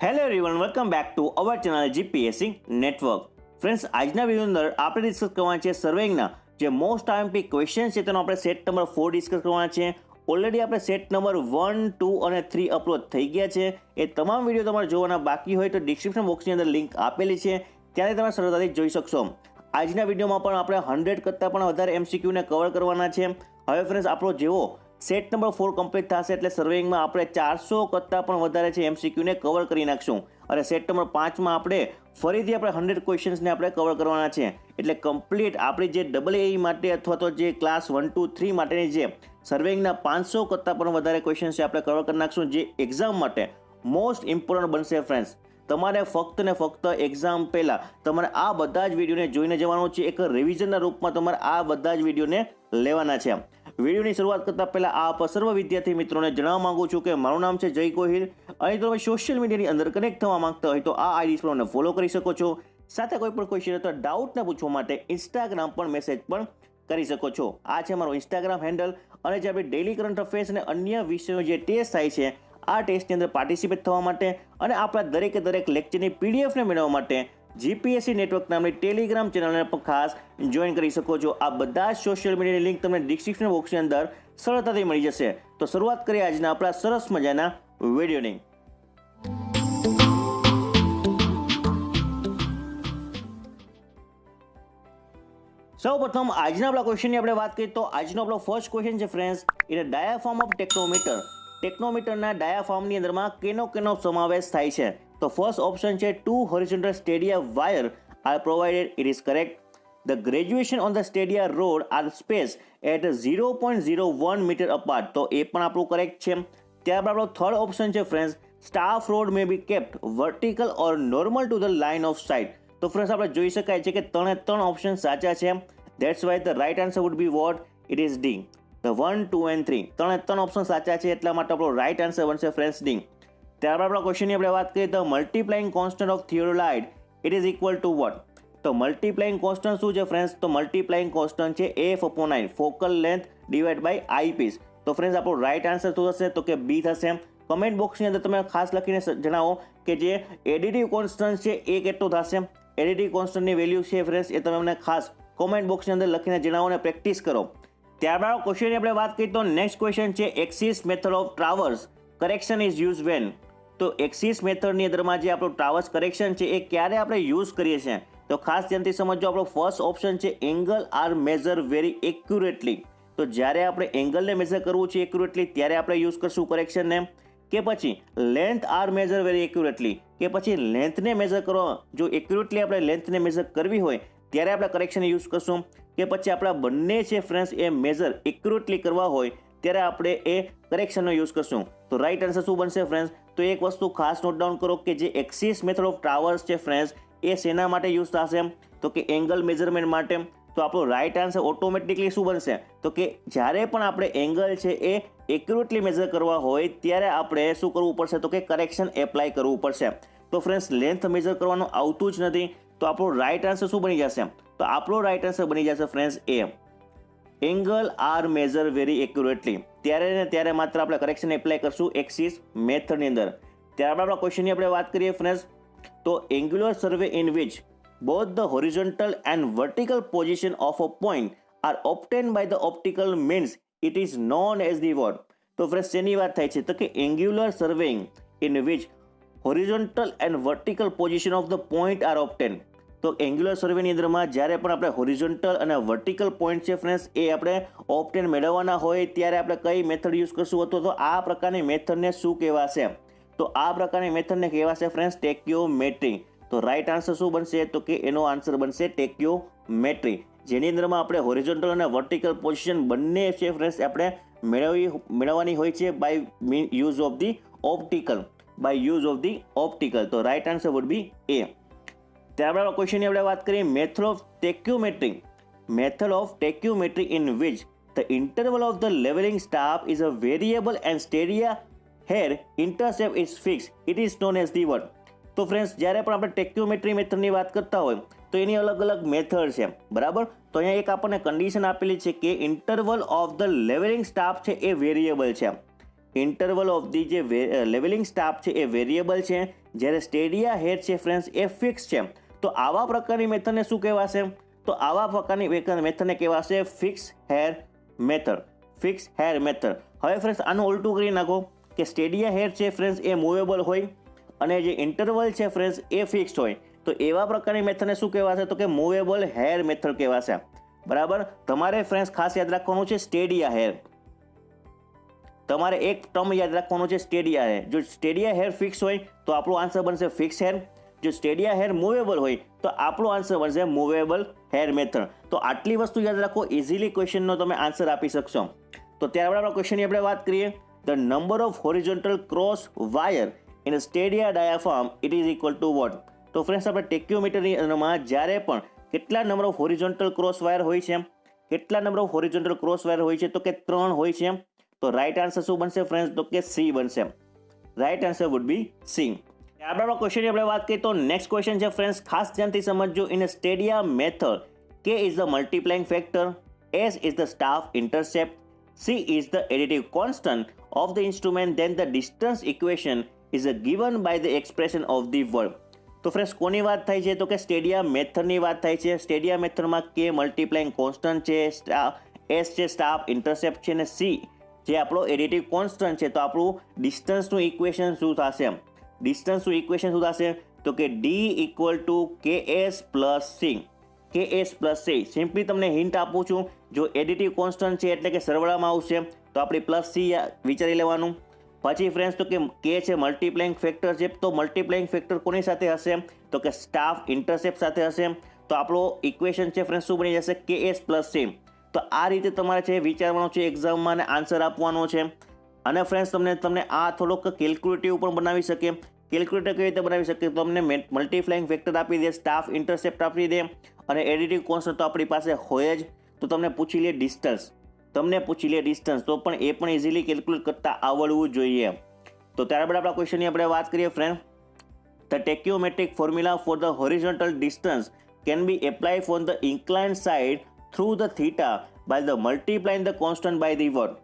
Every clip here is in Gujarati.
Hello everyone, welcome back to our channel GPSC network. Friends, આજના વિડીયોની અંદર આપણે ડિસ્કસ કરવાના છે સર્વેઇંગના જે મોસ્ટ આઈએમપી ક્વેશ્ચન છે તેનો આપણે સેટ નંબર 4 ડિસ્કસ કરવાના છે. ઓલરેડી આપણે સેટ નંબર 1, 2 અને 3 અપલોડ થઈ ગયા છે. એ તમામ વિડીયો તમારે જોવાના બાકી હોય તો ડિસ્ક્રિપ્શન બોક્સની અંદર લિંક આપેલી છે, ત્યારે તમે સરળતાથી જોઈ શકશો. આજના વિડીયોમાં પણ આપણે 100 કરતાં પણ વધારે એમસીક્યુને કવર કરવાના છે. હવે ફ્રેન્ડ્સ, આપણો જેવો સેટ નંબર 4 કમ્પ્લીટ થશે એટલે સર્વેઇંગમાં આપણે 400 કરતાં પણ વધારે છે એમસીક્યુને કવર કરી નાખશું. અને સેટ નંબર 5માં આપણે ફરીથી આપણે 100 ક્વેશ્ચન્સને આપણે કવર કરવાના છે. એટલે કમ્પ્લીટ આપણી જે ડબલ એ માટે અથવા તો જે ક્લાસ 1, 2, 3 માટેની જે સર્વેઇંગના 500 કરતાં પણ વધારે ક્વેશ્ચન્સ છે આપણે કવર કરી નાખશું, જે એક્ઝામ માટે મોસ્ટ ઇમ્પોર્ટન્ટ બનશે ફ્રેન્ડ્સ. તમારે ફક્ત ને ફક્ત એક્ઝામ પહેલાં તમારે આ બધા જ વિડીયોને જોઈને જવાનું છે. એક રિવિઝનના રૂપમાં તમારે આ બધા જ વિડીયોને લેવાના છે. વિડીયોની શરૂઆત કરતાં પહેલાં આપ સર્વ વિદ્યાર્થી મિત્રોને જણાવવા માગું છું કે મારું નામ છે જય ગોહિલ અને તમે સોશિયલ મીડિયાની અંદર કનેક્ટ થવા માંગતા હોય તો આ આઈડી પર મને ફોલો કરી શકો છો. સાથે કોઈ પણ ક્વેશ્ચન અથવા ડાઉટને પૂછવા માટે ઇન્સ્ટાગ્રામ પર મેસેજ પણ કરી શકો છો. આ છે મારો ઇન્સ્ટાગ્રામ હેન્ડલ. અને જે આપણે ડેઇલી કરંટ અફેર્સ અને અન્ય વિષયો જે ટેસ્ટ થાય છે આ ટેસ્ટની અંદર પાર્ટિસિપેટ થવા માટે અને આપણા દરેકે દરેક લેક્ચરની પીડીએફને મેળવવા માટે જીપીએસસી નેટવર્ક નામની ટેલિગ્રામ ચેનલને પણ ખાસ જોઈન કરી શકો છો. આ બધા જ સોશિયલ મીડિયાની લિંક તમને ડિસ્ક્રિપ્શન બોક્સની અંદર સરળતાથી મળી જશે. તો શરૂઆત કરીએ આજના આપણા સરસ મજાના વિડીયોની. સૌપ્રથમ આજના આપણા ક્વેશ્ચનની આપણે વાત કરીએ તો આજનો આપણો ફર્સ્ટ ક્વેશ્ચન છે ફ્રેન્ડ્સ, ઇન અ ડાયાફોર્મ ઓફ ટેક્નોમીટર. ટેક્નોમીટરના ડાયાફોર્મની અંદરમાં કેનો સમાવેશ થાય છે? તો ફર્સ્ટ ઓપ્શન છે 2 horizontal stadia wire are provided. It is correct. The graduation on the stadia rod are spaced at 0.01 meter apart. તો એ પણ આપણું કરેક્ટ છે. ત્યારબાદ આપણો થર્ડ ઓપ્શન છે friends, staff rod may be kept vertical or normal to the line of sight. તો ફ્રેન્ડ્સ, આપણે જોઈ શકાય છે કે ત્રણ ઓપ્શન સાચા છે. That's why the right answer would be what? It is D. The 1, 2 and 3 ત્રણ ઓપ્શન સાચા છે, એટલા માટે આપણો રાઈટ આન્સર બનશે ફ્રેન્ડ્સ ડી. ત્યારબાદ આપણા ક્વેશ્ચનની આપણે વાત કરીએ તો multiplying constant of theodolite it is equal to what? તો મલ્ટીપ્લાઇંગ કોન્સ્ટન્ટ શું છે ફ્રેન્ડ્સ? તો મલ્ટીપ્લાઇંગ કોન્સ્ટન્ટ છે AF/9 focal length divide by eyepiece. તો ફ્રેન્ડ્સ, આપણો રાઈટ આન્સર શું થશે? તો કે બી થશે. કમેન્ટ બોક્સની અંદર તમે ખાસ લખીને જણાવો કે જે એડિટિવ કોન્સ્ટન્ટ છે એ કેટલું થશે. એડિટિવ કોન્સ્ટન્ટની વેલ્યુ છે ફ્રેન્ડ્સ એ તમે અમને ખાસ કોમેન્ટ બોક્સની અંદર લખીને જણાવો અને પ્રેક્ટિસ કરો. ત્યારબાદ ક્વેશ્ચનની આપણે વાત કરીએ તો નેક્સ્ટ ક્વેશ્ચન છે axis method of traverse correction is use when. તો એક્સિસ મેથડની અંદરમાં જે આપણું ટ્રાવર્સ કરેક્શન છે એ ક્યારે આપણે યુઝ કરીએ છીએ? તો ખાસ ધ્યાનથી સમજો. આપણો ફર્સ્ટ ઓપ્શન છે angle are measure very accurately. તો જ્યારે આપણે એંગલને મેઝર કરવું છે એક્યુરેટલી ત્યારે આપણે યુઝ કરશું કરેક્શનને. કે પછી length are measure very accurately, કે પછી લેન્થને મેઝર કરો, જો એક્યુરેટલી આપણે લેન્થને મેઝર કરવી હોય ત્યારે આપણે કરેક્શન યુઝ કરશું. કે પછી આપણા બંને છે ફ્રેન્ડ્સ એ મેઝર એક્યુરેટલી કરવા હોય ત્યારે આપણે એ કરેક્શનનો યુઝ કરશું. તો રાઈટ આન્સર શું બનશે ફ્રેન્ડ્સ? તો એક વસ્તુ ખાસ નોટ ડાઉન કરો કે જે એક્સિસ મેથડ ઓફ ટ્રાવર્સ છે ફ્રેન્ડ્સ એ શેના માટે યુઝ થશે? તો કે એંગલ મેઝરમેન્ટ માટે. તો આપણો રાઈટ આન્સર ઓટોમેટિકલી શું બનશે? તો કે જ્યારે પણ આપણે એંગલ છે એ એક્યુરેટલી મેઝર કરવા હોય ત્યારે આપણે શું કરવું પડશે? તો કે કરેક્શન એપ્લાય કરવું પડશે. તો ફ્રેન્ડ્સ, લેન્થ મેઝર કરવાનું આવતું જ નથી, તો આપણો રાઈટ આન્સર શું બની જશે? તો આપણો રાઈટ આન્સર બની જશે friends A angle are measure very accurately. ત્યારે ને ત્યારે માત્ર આપણે કરેક્શન એપ્લાય કરશું એક્સિસ મેથડની અંદર. ત્યારબાદ આપણા ક્વેશ્ચનની આપણે વાત કરીએ ફ્રેન્ડ્સ, તો angular survey in which both the horizontal and vertical position of a point are obtained by the optical means it is known as the what? તો ફ્રેન્ડ્સ, શેની વાત થાય છે? તો કે angular surveying in which horizontal and vertical position of the point are obtain. તો એંગ્યુલર સર્વેની અંદરમાં જ્યારે પણ આપણે હોરિઝોન્ટલ અને વર્ટિકલ પોઈન્ટ છે ફ્રેન્ડ્સ એ આપણે ઓબ્ટેન મેળવવાના હોય ત્યારે આપણે કઈ મેથડ યુઝ કરશું? હતો તો આ પ્રકારની મેથડને શું કહેવાશે? તો આ પ્રકારની મેથડને કહેવાશે ફ્રેન્ડ્સ ટેક્યોમેટ્રી. તો રાઈટ આન્સર શું બનશે? તો કે એનો આન્સર બનશે ટેક્યોમેટ્રી, જેની અંદરમાં આપણે હોરિઝોન્ટલ અને વર્ટિકલ પોઝિશન બંને છે ફ્રેન્ડ્સ આપણે મેળવવાની હોય છે by use of the optical. તો right answer would be A. ત્યારબાદ ક્વેશ્ચનની આપણે વાત કરીએ method of tacheometry in which the interval of the levelling staff is a variable and stadia hair intercept is fix. It is known as the what? તો ફ્રેન્ડ્સ, જ્યારે પણ આપણે ટેક્યોમેટ્રી મેથડની વાત કરતા હોય તો એની અલગ અલગ મેથડ છે, બરાબર? તો અહીંયા એક આપણને કન્ડિશન આપેલી છે કે interval of the levelling staff છે એ વેરિયેબલ છે. ઇન્ટરવલ ઓફ ધી જે લેવલિંગ સ્ટાફ છે એ વેરિયેબલ છે, જ્યારે સ્ટેડિયા હેર છે ફ્રેન્ડ્સ એ ફિક્સ છે, તો આવા પ્રકારની મેથડને શું કહેવાશે? તો આવા પ્રકારની મેથડને કહેવાશે fix hair method. Fix hair method. હવે ફ્રેન્ડ્સ આનું ઉલટું કરી નાખો કે સ્ટેડિયા હેર છે ફ્રેન્ડ્સ એ મૂવેબલ હોય અને જે ઇન્ટરવલ છે ફ્રેન્ડ્સ એ ફિક્સ્ડ હોય, તો એવા પ્રકારની મેથડને શું કહેવાશે? તો કે મૂવેબલ હેર મેથડ કહેવાશે. બરાબર. તમારે ફ્રેન્ડ્સ ખાસ યાદ રાખવાનું છે સ્ટેડિયા હેર. તમારે એક ટર્મ યાદ રાખવાનું છે સ્ટેડિયા હેર. જો સ્ટેડિયા હેર ફિક્સ હોય તો આપણો આન્સર બનશે ફિક્સ હેર. જો સ્ટેડિયા હેર મૂવેબલ હોય તો આપણો આન્સર બનશે મૂવેબલ હેર મેથડ. તો આટલી વસ્તુ યાદ રાખો, ઇઝીલી ક્વેશ્ચનનો તમે આન્સર આપી શકશો. તો ત્યારબાદ આપણા ક્વેશ્ચનની આપણે વાત કરીએ. The number of horizontal cross wire in a stadia diaphragm it is equal to what? તો ફ્રેન્ડ્સ આપણે ટેક્યોમીટરની અંદરમાં જ્યારે પણ કેટલા number of horizontal cross wire હોય છે? કેટલા number of horizontal cross wire હોય છે? તો કે 3 હોય છે. તો રાઈટ આન્સર શું બનશે ફ્રેન્ડ્સ? તો કે સી બનશે. Right answer would be C. ત્યારબાદ ક્વેશ્ચનની આપણે વાત કરીએ તો નેક્સ્ટ ક્વેશ્ચન છે ફ્રેન્ડ્સ, ખાસ ધ્યાનથી સમજજો. In a stadia method K is the multiplying factor, S is the staff intercept, C is the additive constant of the instrument, then the distance equation is given by the expression of the verb. તો ફ્રેન્ડ્સ કોની વાત થાય છે? તો કે સ્ટેડિયા મેથડની વાત થાય છે. સ્ટેડિયા મેથડમાં K મલ્ટીપ્લાઇંગ કોન્સ્ટન્ટ છે, S છે સ્ટાફ ઇન્ટરસેપ્ટ છે, અને C જે આપણો એડિટિવ કોન્સ્ટન્ટ છે. તો આપણું ડિસ્ટન્સનું ઇક્વેશન શું થશે? ડિસ્ટન્સનું ઇક્વેશન શું થશે? તો કે D equal to KS plus C. KS plus C. Simply તમને હિન્ટ આપું છું, જો એડિટિવ કોન્સ્ટન્ટ છે એટલે કે સરવાળામાં આવશે તો આપણે પ્લસ C વિચારી લેવાનું. પછી ફ્રેન્ડ્સ તો કે K છે મલ્ટીપ્લાઇંગ ફેક્ટર છે, તો મલ્ટીપ્લાઇંગ ફેક્ટર કોની સાથે હશે? તો કે સ્ટાફ ઇન્ટરસેપ્ટ સાથે હશે. તો આપણો ઇક્વેશન છે ફ્રેન્ડ્સ શું બની જશે? KS plus C. તો આ રીતે તમારે છે વિચારવાનું છે એક્ઝામમાં અને આન્સર આપવાનો છે. અને ફ્રેન્ડ્સ તમને આ થોડોક કેલ્ક્યુલેટિવ પણ બનાવી શકે. કેલ્ક્યુલેટર કેવી રીતે બનાવી શકે? તો તમને મલ્ટીપ્લાઇંગ ફેક્ટર આપી દે, સ્ટાફ ઇન્ટરસેપ્ટ આપી દે અને એડિટિવ કોન્સ્ટન્ટ તો આપણી પાસે હોય જ. તો તમને પૂછી લે ડિસ્ટન્સ, તો પણ એ પણ ઇઝીલી કેલ્ક્યુલેટ કરતા આવડવું જોઈએ. તો ત્યારબાદ આપણા ક્વેશ્ચનની આપણે વાત કરીએ friend. The tacheometric formula for the horizontal distance can be apply for the inclined side through the theta by the multiplying the constant by the word.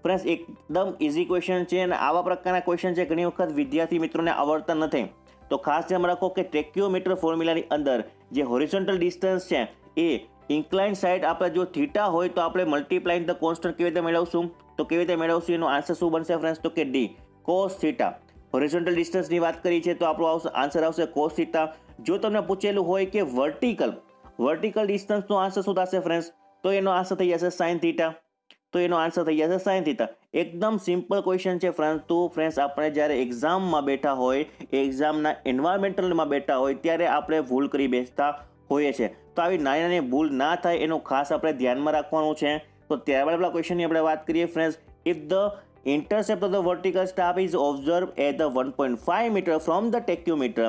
Friends એકદમ ઇઝી ક્વેશ્ચન છે અને આવા પ્રકારના ક્વેશ્ચન છે ઘણી વખત વિદ્યાર્થી મિત્રોને આવડતા નથી. તો ખાસ ધ્યાન રાખો કે ટેક્યોમીટર ફોર્મ્યુલાની અંદર જે હોરિઝોન્ટલ ડિસ્ટન્સ છે એ ઇન્ક્લાઇન્ડ સાઇડ આપણે જો થીટા હોય તો આપણે મલ્ટીપ્લાઇંગ ધ કોન્સ્ટન્ટ કેવી રીતે મેળવશું? તો કેવી રીતે મેળવશું? એનો આન્સર શું બનશે ફ્રેન્ડ્સ? તો કે D cos થીટા. હોરિઝોન્ટલ ડિસ્ટન્સની વાત કરી છે તો આપણો આન્સર આવશે cos થીટા. જો તમને પૂછેલું હોય કે વર્ટિકલ ડિસ્ટન્સનો આન્સર શું થશે ફ્રેન્ડ્સ? તો એનો આન્સર થઈ જશે sin થીટા. એકદમ સિમ્પલ ક્વેશ્ચન છે ફ્રેન્ડ્સ. તો ફ્રેન્ડ્સ આપણે જ્યારે એક્ઝામમાં બેઠા હોય, એક્ઝામના એન્વાયરમેન્ટલમાં બેઠા હોય ત્યારે આપણે ભૂલ કરી બેસતા હોઈએ છીએ. તો આવી નાની નાની ભૂલ ના થાય એનું ખાસ આપણે ધ્યાનમાં રાખવાનું છે. તો ત્યારબાદ આપણા ક્વેશ્ચનની આપણે વાત કરીએ friends. If the intercept of the vertical staff is observed at the 1.5 meter from the tachyometer,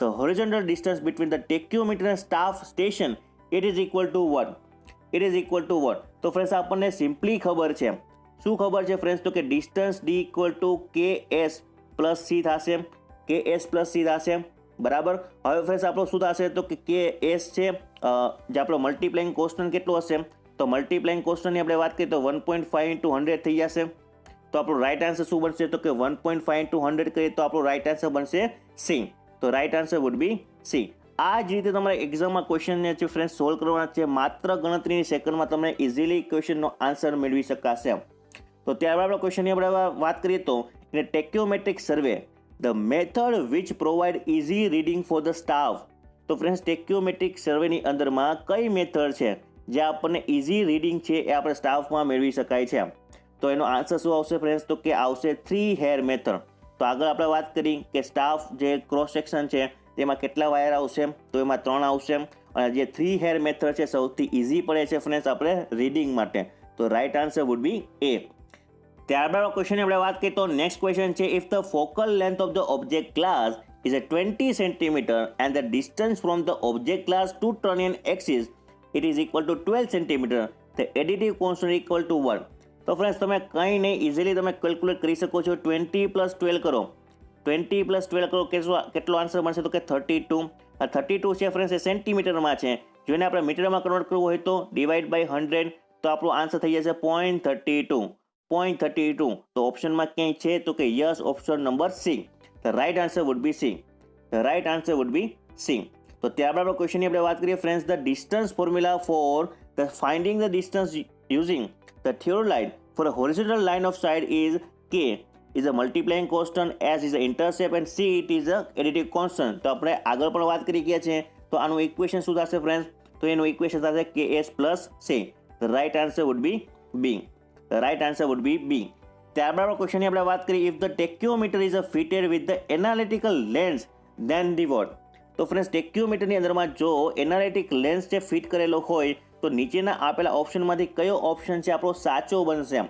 the horizontal distance between the tachyometer and staff station, it is equal to what? તો ફ્રેન્ડ્સ આપણને સિમ્પલી ખબર છે. શું ખબર છે ફ્રેન્ડ્સ? તો કે distance D equal to KS plus C થશે. બરાબર. હવે ફ્રેન્ડ્સ આપણો શું થશે? તો કે KS છે જે આપણો મલ્ટીપ્લાઇંગ કોન્સ્ટન્ટ કેટલો હશે? તો મલ્ટીપ્લાઇંગ કોન્સ્ટન્ટની આપણે વાત કરીએ તો 1.5 into 100 થઈ જશે. તો આપણો રાઈટ આન્સર શું બનશે? તો કે 1.5 into 100 કરીએ તો આપણો રાઈટ આન્સર બનશે C. તો right answer would B C. આ જ રીતે તમારે એક્ઝામમાં ક્વેશ્ચનને છે ફ્રેન્ડ્સ સોલ્વ કરવાના છે. માત્ર ગણતરીની સેકન્ડમાં તમને ઇઝીલી ક્વેશ્ચનનો આન્સર મેળવી શકાશે. તો ત્યારબાદ આપણે ક્વેશ્ચનની આપણે વાત કરીએ તો in tacheometric survey the method which provide easy reading for the staff. તો ફ્રેન્ડ્સ ટેક્યોમેટ્રિક સર્વેની અંદરમાં કઈ મેથડ છે જે આપણને ઇઝી રીડિંગ છે એ આપણે સ્ટાફમાં મેળવી શકાય છે? તો એનો આન્સર શું આવશે ફ્રેન્ડ્સ? તો કે આવશે 3 hair મેથડ. તો આગળ આપણે વાત કરી કે સ્ટાફ જે ક્રોસ સેક્શન છે તેમાં કેટલા વાયર આવશે? તો એમાં 3 આવશે. અને જે 3 hair મેથડ છે સૌથી ઇઝી પડે છે ફ્રેન્ડ્સ આપણે રીડિંગ માટે. તો right answer would B A. ત્યારબાદ ક્વેશ્ચનની આપણે વાત કરીએ તો નેક્સ્ટ ક્વેશ્ચન છે if the focal length of the object glass is a 20 centimeter and the distance from the object glass to Turnian axis it is equal to 12 centimeter, the additive constant equal to what? તો ફ્રેન્ડ્સ તમે કંઈ નહીં, ઇઝીલી તમે કેલ્ક્યુલેટ કરી શકો છો. 20 + 12 કરો, 20 + 12 કરો, કેટલો આન્સર બનશે? તો કે 32. આ 32 છે ફ્રેન્ડ્સ એ સેન્ટીમીટરમાં છે. જો એને આપણે મીટરમાં કન્વર્ટ કરવું હોય તો ડિવાઈડ બાય 100, તો આપણો આન્સર થઈ જશે 0.32. તો ઓપ્શનમાં ક્યાંય છે? તો કે yes, option number C. The right answer would be C. The right answer would be C. તો ત્યારબાદ આપણે ક્વેશ્ચનની આપણે વાત કરીએ friends, the distance formula for the finding the distance using the theodolite for a horizontal line of sight is K is a multiplying constant, S is a intercept and C it is a additive constant. તો આપણે આગળ પણ વાત કરી ગયા છે, તો આનું ઇક્વેશન શું થશે ફ્રેન્ડ્સ? તો એનું ઇક્વેશન થશે KS plus C. The right answer would be B. The right answer would be B. ત્યારબાદ ક્વેશ્ચનની આપણે વાત કરીએ, if the tachometer is fitted with the analytical lens then the what? તો ફ્રેન્ડ્સ ટેક્યોમીટરની અંદરમાં જો એનાલિટિક લેન્સ જે ફિટ કરેલો હોય તો નીચેના આપેલા ઓપ્શનમાંથી કયો ઓપ્શન છે આપણો સાચો બનશે?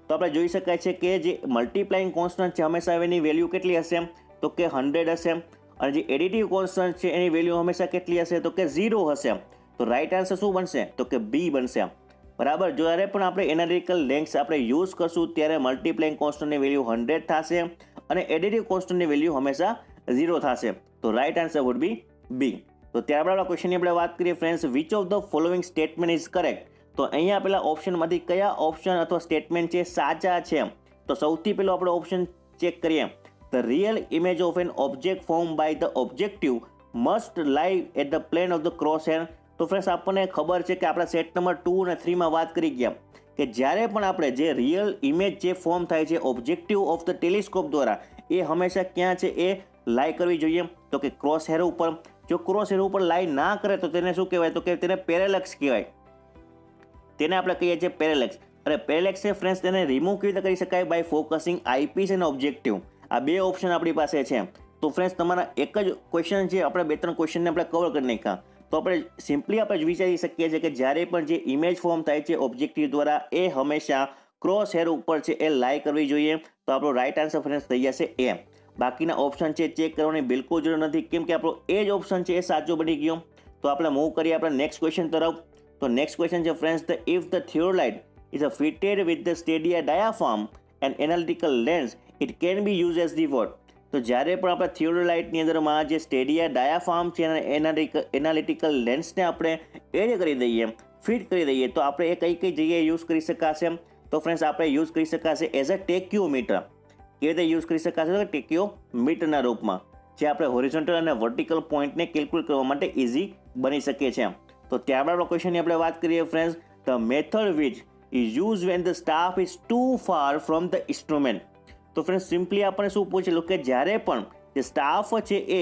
તો આપણે જોઈ શકાય છે કે જે મલ્ટીપ્લાઇંગ કોન્સ્ટન્ટ છે હંમેશા એની વેલ્યુ કેટલી હશે? તો કે 100 હશે. અને જે એડિટિવ કોન્સ્ટન્ટ છે એની વેલ્યુ હંમેશા કેટલી હશે? તો કે 0 હશે. તો રાઇટ આન્સર શું બનશે? તો કે બી બનશે. બરાબર, જ્યારે પણ આપણે એનાલિટિકલ લેન્સ આપણે યુઝ કરશું ત્યારે મલ્ટીપ્લાઇંગ કોન્સ્ટન્ટની વેલ્યુ 100 થશે અને એડિટિવ કોન્સ્ટન્ટની વેલ્યુ હંમેશા 0 થશે. તો right answer would be B. તો ત્યારબાદ ક્વેશ્ચનની આપણે વાત કરીએ friends, which of the following statement is correct? તો અહીંયા આપેલા ઓપ્શનમાંથી કયા ઓપ્શન અથવા સ્ટેટમેન્ટ છે સાચા છે? તો સૌથી પહેલો આપણે ઓપ્શન ચેક કરીએ, the real image of an object form by the objective must lie at the plane of the cross hair. તો ફ્રેન્ડ્સ આપણને ખબર છે કે આપણા સેટ નંબર 2 અને 3 માં વાત કરી ગયા કે જ્યારે પણ આપણે જે રિયલ ઇમેજ જે ફોર્મ થાય છે ઓબ્જેક્ટિવ ઓફ ધ ટેલિસ્કોપ દ્વારા, એ હંમેશા ક્યાં છે? એ લાઈ કરવી જોઈએ. તો કે ક્રોસ હેર ઉપર. જો ક્રોસ હેર ઉપર લાઈ ના કરે તો તેને શું કહેવાય? તો કે તેને પેરેલેક્સ કહેવાય. તેને આપણે કહીએ છીએ પેરેલેક્સ. અને પેરેલેક્સ છે ફ્રેન્ડ્સ, તેને રિમૂવ કેવી રીતે કરી શકાય? બાય ફોકસિંગ આઈપીસ અને ઓબ્જેક્ટિવ. આ બે ઓપ્શન આપણી પાસે છે. તો ફ્રેન્ડ્સ તમારા એક જ ક્વેશ્ચન છે, આપણે 2-3 ક્વેશ્ચનને આપણે કવર કરી નાખ્યા. તો આપણે સિમ્પલી આપણે વિચારી શકીએ છીએ કે જ્યારે પણ જે ઇમેજ ફોર્મ થાય છે ઓબ્જેક્ટિવ દ્વારા, એ હંમેશા ક્રોસ હેર ઉપર છે એ લાઈ કરવી જોઈએ. તો આપણો રાઇટ આન્સર ફ્રેન્ડ્સ થઈ જશે એ. બાકીના ઓપ્શન છે ચેક કરવાની બિલકુલ જરૂર નથી, કેમ કે આપણો એ જ ઓપ્શન છે એ સાચો બની ગયો. તો આપણે મૂવ કરીએ આપણે નેક્સ્ટ ક્વેશ્ચન તરફ. તો નેક્સ્ટ ક્વેશ્ચન છે friends, the if the theodolite is fitted with the stadia diaphragm and analytical lens it can be used as the what? તો જ્યારે પણ આપણે થિયોડોલાઇટની અંદરમાં જે સ્ટેડિયા ડાયાફાર્મ છે અને એનાલિટિકલ લેન્સને આપણે એડ કરી દઈએ, ફિટ કરી દઈએ, તો આપણે એ કઈ કઈ જગ્યાએ યુઝ કરી શકાશે? તો ફ્રેન્ડ્સ આપણે યુઝ કરી શકાશે એઝ અ ટેક્યોમીટર. કેવી રીતે યુઝ કરી શકાશે? ટેક્યોમીટરના રૂપમાં, જે આપણે હોરિઝોન્ટલ અને વર્ટિકલ પોઈન્ટને કેલ્ક્યુલેટ કરવા માટે ઇઝી બની શકે છે. તો ત્યારબાદ ક્વેશ્ચનની આપણે વાત કરીએ friends, the method which is use when the staff is too far from the instrument. તો ફ્રેન્ડ્સ સિમ્પલી આપણે શું પૂછેલું કે જ્યારે પણ જે સ્ટાફ છે એ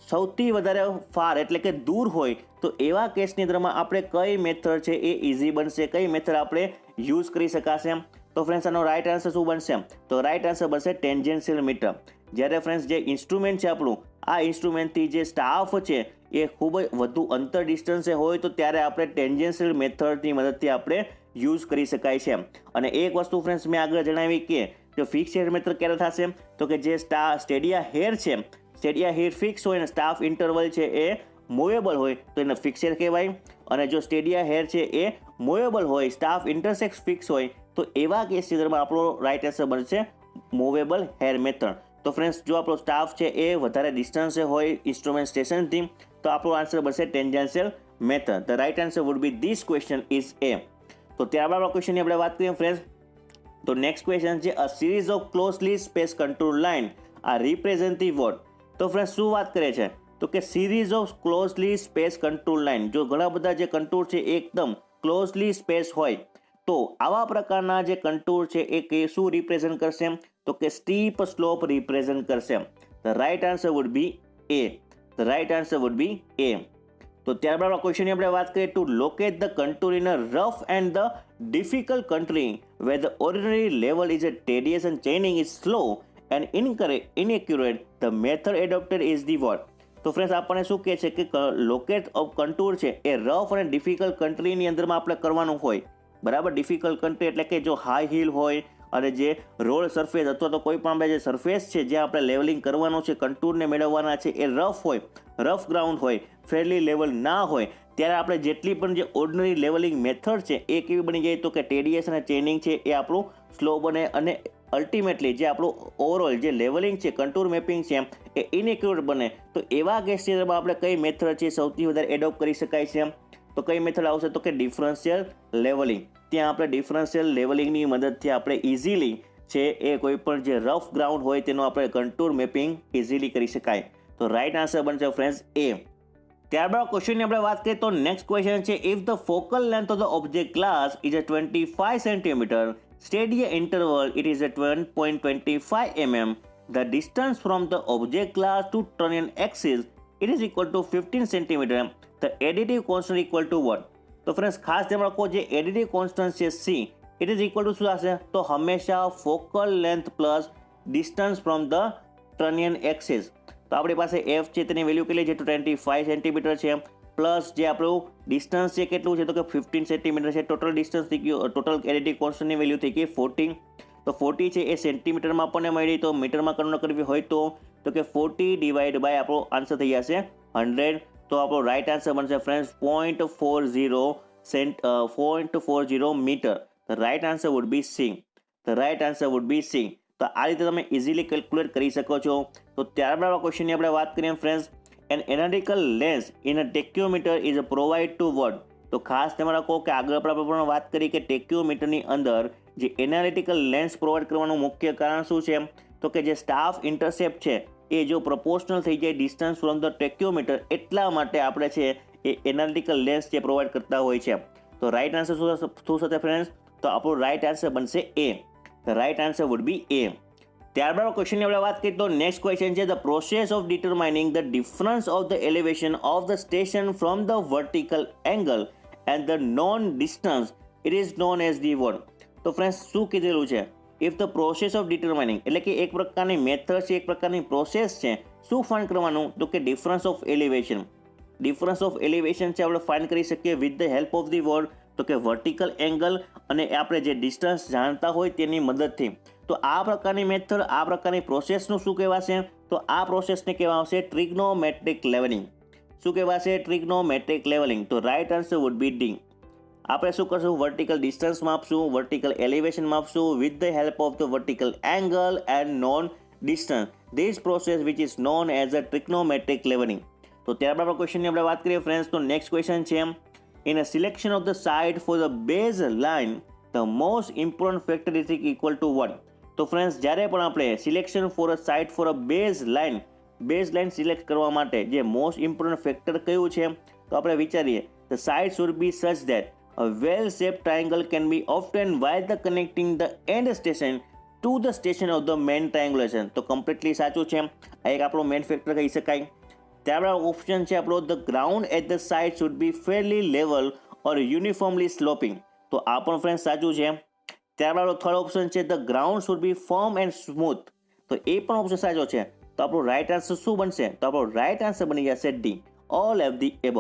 સૌથી વધારે ફાર એટલે કે દૂર હોય, તો એવા કેસની અંદરમાં આપણે કઈ મેથડ છે એ ઇઝી બનશે? કઈ મેથડ આપણે યુઝ કરી શકાશે? તો ફ્રેન્ડ્સ આનો રાઇટ આન્સર શું બનશે? તો રાઇટ આન્સર બનશે ટેન્જન્શિયલ મીટર. જ્યારે ફ્રેન્ડ્સ જે ઇન્સ્ટ્રુમેન્ટ છે આપણું, આ ઇન્સ્ટ્રુમેન્ટથી જે સ્ટાફ છે એ ખૂબ જ વધુ અંતર ડિસ્ટન્સે હોય તો ત્યારે આપણે ટેન્જન્શિયલ મેથડની મદદથી આપણે યુઝ કરી શકાય છે. અને એક વસ્તુ ફ્રેન્ડ્સ મેં આગળ જણાવી કે જો ફિક્સ હેર મેથડ ક્યારે થશે? તો કે જે સ્ટેડિયા હેર છે, સ્ટેડિયા હેર ફિક્સ હોય અને સ્ટાફ ઇન્ટરવલ છે એ મૂવેબલ હોય તો એને ફિક્સ હેર કહેવાય. અને જો સ્ટેડિયા હેર છે એ મૂવેબલ હોય, સ્ટાફ ઇન્ટરસેક્સ ફિક્સ હોય, તો એવા કેસની અંદરમાં આપણો રાઇટ આન્સર બનશે મૂવેબલ હેર મેથડ. તો ફ્રેન્ડ્સ જો આપણો સ્ટાફ છે એ વધારે ડિસ્ટન્સે હોય ઇન્સ્ટ્રુમેન્ટ સ્ટેશનથી, તો આપણો આન્સર બનશે tangential method. The right answer would be this question is A. તો ત્યારબાદ ક્વેશ્ચનની આપણે વાત કરીએ ફ્રેન્ડ્સ, તો નેક્સ્ટ ક્વેશ્ચન છે, a series of closely space contour line are represent the what? તો ફ્રેન્ડ્સ શું વાત કરે છે? તો કે series of closely space contour line. જો ઘણા બધા જે કન્ટુર છે એકદમ ક્લોઝલી સ્પેસ હોય, તો આવા પ્રકારના જે કન્ટુર છે એ શું રિપ્રેઝન્ટ કરશે? તો કે સ્ટીપ સ્લોપ રિપ્રેઝન્ટ કરશે. The right answer would be A. The right answer would be A. તો ત્યારબાદ ક્વેશ્ચનની આપણે વાત કરીએ, to locate the contour in a rough and the difficult country where the ordinary level is a tedious and chaining is slow and inaccurate, the method adopted is the what? તો ફ્રેન્ડ્સ આપણને શું કહે છે કે લોકેટ ઓફ કન્ટુર છે એ રફ અને ડિફિકલ્ટ કન્ટ્રીની અંદરમાં આપણે કરવાનું હોય. બરાબર, ડિફિકલ્ટ કન્ટ્રી એટલે કે જો હાઈ હિલ હોય અને જે રોડ સરફેસ અથવા તો કોઈ પણ આપણે જે સરફેસ છે જ્યાં આપણે લેવલિંગ કરવાનું છે, કન્ટુરને મેળવવાના છે, એ રફ હોય, રફ ગ્રાઉન્ડ હોય, ફેરલી લેવલ ના હોય, ત્યારે આપણે જેટલી પણ જે ઓર્ડિનરી લેવલિંગ મેથડ છે એ કેવી બની જાય? તો કે ટેડિયસ અને ચેનિંગ છે એ આપણું સ્લો બને અને અલ્ટિમેટલી જે આપણું ઓવરઓલ જે લેવલિંગ છે, કન્ટુર મેપિંગ છે એ ઇનએક્યુરેટ બને. તો એવા કેસમાં આપણે કઈ મેથડ છે સૌથી વધારે એડોપ્ટ કરી શકાય છે? તો કઈ મેથડ આવશે? તો કે ડિફરન્શિયલ લેવલિંગ. ત્યાં આપણે ડિફરન્શિયલ લેવલિંગની મદદથી આપણે ઇઝીલી છે એ કોઈ પણ જે રફ ગ્રાઉન્ડ હોય તેનું આપણે કન્ટુર મેપિંગ ઇઝીલી કરી શકાય. તો રાઈટ આન્સર બનશે ફ્રેન્ડ્સ એ. ત્યારબાદ ક્વેશ્ચનની આપણે વાત કરીએ તો નેક્સ્ટ ક્વેશ્ચન છે, if the focal length of the object glass is 25 centimetre, steady interval it is 1.25 mm, the distance from the object glass to Turnian axis it is equal to 15 centimeter, the additive constant equal to what? તો ફ્રેન્ડ્સ ખાસ ધ્યાન રાખો, જે એડિટિવ કોન્સ્ટન્ટ છે c it is equal to શું થશે? તો હંમેશા focal length plus distance from the trunnion axis. તો આપણી પાસે f છે તેની વેલ્યુ કેટલી છે? તો 25 સેન્ટીમીટર છે, પ્લસ જે આપણું ડિસ્ટન્સ છે કેટલું છે? તો કે 15 સેન્ટીમીટર છે. ટોટલ ડિસ્ટન્સ થઈ ગયું, ટોટલ એડિટિવ કોન્સ્ટન્ટની વેલ્યુ થઈ ગઈ 40. તો 40 છે એ સેન્ટીમીટરમાં આપણને મળી, તો મીટરમાં કન્વર્ટ કરવી હોય તો કે 40 ડિવાઈડ બાય આપણો આન્સર થઈ જશે 100. તો આપણો રાઈટ આન્સર બનશે friends 0.40 metre. The right answer would be C. The right answer would be C. તો આ રીતે તમે ઇઝીલી કેલ્ક્યુલેટ કરી શકો છો. તો ત્યારબાદ ક્વેશ્ચનની આપણે વાત કરીએ friends, an analytical lens in a tacheometer is provide to what? તો ખાસ ધ્યાન રાખો કે આગળ આપણે પણ વાત કરી કે ટેક્યોમીટરની અંદર જે એનાલિટિકલ લેન્સ પ્રોવાઈડ કરવાનું મુખ્ય કારણ શું છે? તો કે જે સ્ટાફ ઇન્ટરસેપ્ટ છે એ જો પ્રપોર્શનલ થઈ જાય ડિસ્ટન્સ ફ્રોમ ધ ટેક્યોમીટર, એટલા માટે આપણે છે એ એનાલિટિકલ લેન્સ જે પ્રોવાઈડ કરતા હોય છે. તો રાઈટ આન્સર શું થશે ફ્રેન્ડ્સ? તો આપણો રાઈટ આન્સર બનશે A. The right answer would be A. ત્યારબાદ ક્વેશ્ચનની આપણે વાત કરીએ તો નેક્સ્ટ ક્વેશ્ચન છે, the process of determining the difference of the elevation of the station from the vertical angle and the known distance it is known as the what? તો ફ્રેન્ડ્સ શું કીધેલું છે? If the process of determining એટલે કે એક પ્રકારની મેથડ છે, એક પ્રકારની પ્રોસેસ છે. શું ફાઇન્ડ કરવાનું? તો કે difference of elevation. Difference of elevation છે આપણે ફાઇન્ડ કરી શકીએ with the help of the what? તો કે વર્ટિકલ એંગલ અને આપણે જે ડિસ્ટન્સ જાણતા હોય તેની મદદથી. તો આ પ્રકારની મેથડ, આ પ્રકારની પ્રોસેસનું શું કહેવાશે? તો આ પ્રોસેસને કહેવાશે ટ્રિગ્નોમેટ્રિક લેવલિંગ. શું કહેવાશે? Trigonometric levelling. તો right answer would be D. આપણે શું કરશું? વર્ટિકલ ડિસ્ટન્સ માપશું, વર્ટિકલ એલિવેશન માપશું with the help of the vertical angle and known distance. This process which is known as a trigonometric levelling. તો ત્યારબાદ ક્વેશ્ચનની આપણે વાત કરીએ ફ્રેન્ડ્સ, તો નેક્સ્ટ ક્વેશ્ચન છે, in a selection of the side for the baseline the most important factor is equal to what? તો ફ્રેન્ડ્સ જ્યારે પણ આપણે selection for a site for a baseline select કરવા માટે જે મોસ્ટ ઇમ્પોર્ટન્ટ ફેક્ટર કયું છે? તો આપણે વિચારીએ, the side should be such that a well shaped triangle can be obtained while the connecting the end station to the station of the main triangulation. તો કમ્પ્લીટલી સાચું છે, આ એક આપણો મેઇન ફેક્ટર કહી શકાય. ત્યારબાદ ઓપ્શન છે આપણો, the ground at the side should be fairly level or uniformly sloping. તો આ પણ ફ્રેન્ડ સાચું છે. ત્યારબાદ થર્ડ ઓપ્શન છે, the ground should be firm and smooth. તો એ પણ ઓપ્શન સાચો છે. તો આપણો રાઈટ આન્સર શું બનશે? તો આપણો રાઈટ આન્સર બની જશે D, all of the above.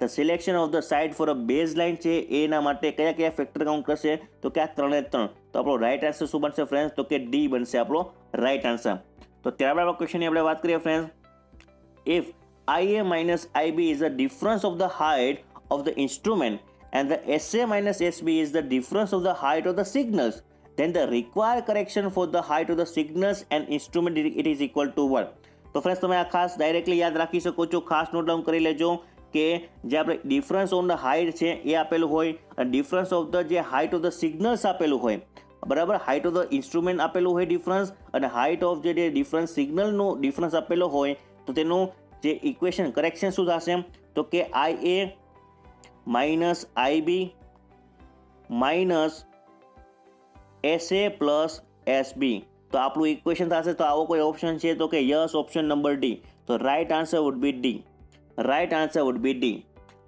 The selection of the side for a base line છે એના માટે કયા કયા ફેક્ટર કાઉન્ટ કરશે? તો કે આ 3 તો આપણો રાઈટ આન્સર શું બનશે ફ્રેન્ડ્સ? તો કે ડી બનશે આપણો રાઈટ આન્સર. તો ત્યારબાદ ક્વેશ્ચનની આપણે વાત કરીએ friends, if IA minus IB is the difference of the height of the instrument and the SA minus SB is the difference of the height of the signals, then the required correction for the height of the signals and instrument it is equal to what? તો ફ્રેન્ડ્સ તમે આ ખાસ ડાયરેક્ટલી યાદ રાખી શકો છો, ખાસ નોટ ડાઉન કરી લેજો કે જે આપણે ડિફરન્સ ઓન ધ હાઇટ છે એ આપેલું હોય અને ડિફરન્સ ઓફ ધ જે હાઇટ ઓફ ધ સિગ્નલ્સ આપેલું હોય, બરાબર, હાઇટ ઓફ ધ ઇન્સ્ટ્રુમેન્ટ આપેલું હોય ડિફરન્સ, અને હાઇટ ઓફ જે ડિફરન્સ સિગ્નલનું ડિફરન્સ આપેલો હોય તો તેનું જે ઇક્વેશન કરેક્શન શું થશે? તો કે IA minus IB minus SA plus SB. તો આપણું ઇક્વેશન થશે. તો આવો કોઈ ઓપ્શન છે? તો કે યસ, ઓપ્શન નંબર ડી. તો right answer would be D. Right answer would be D.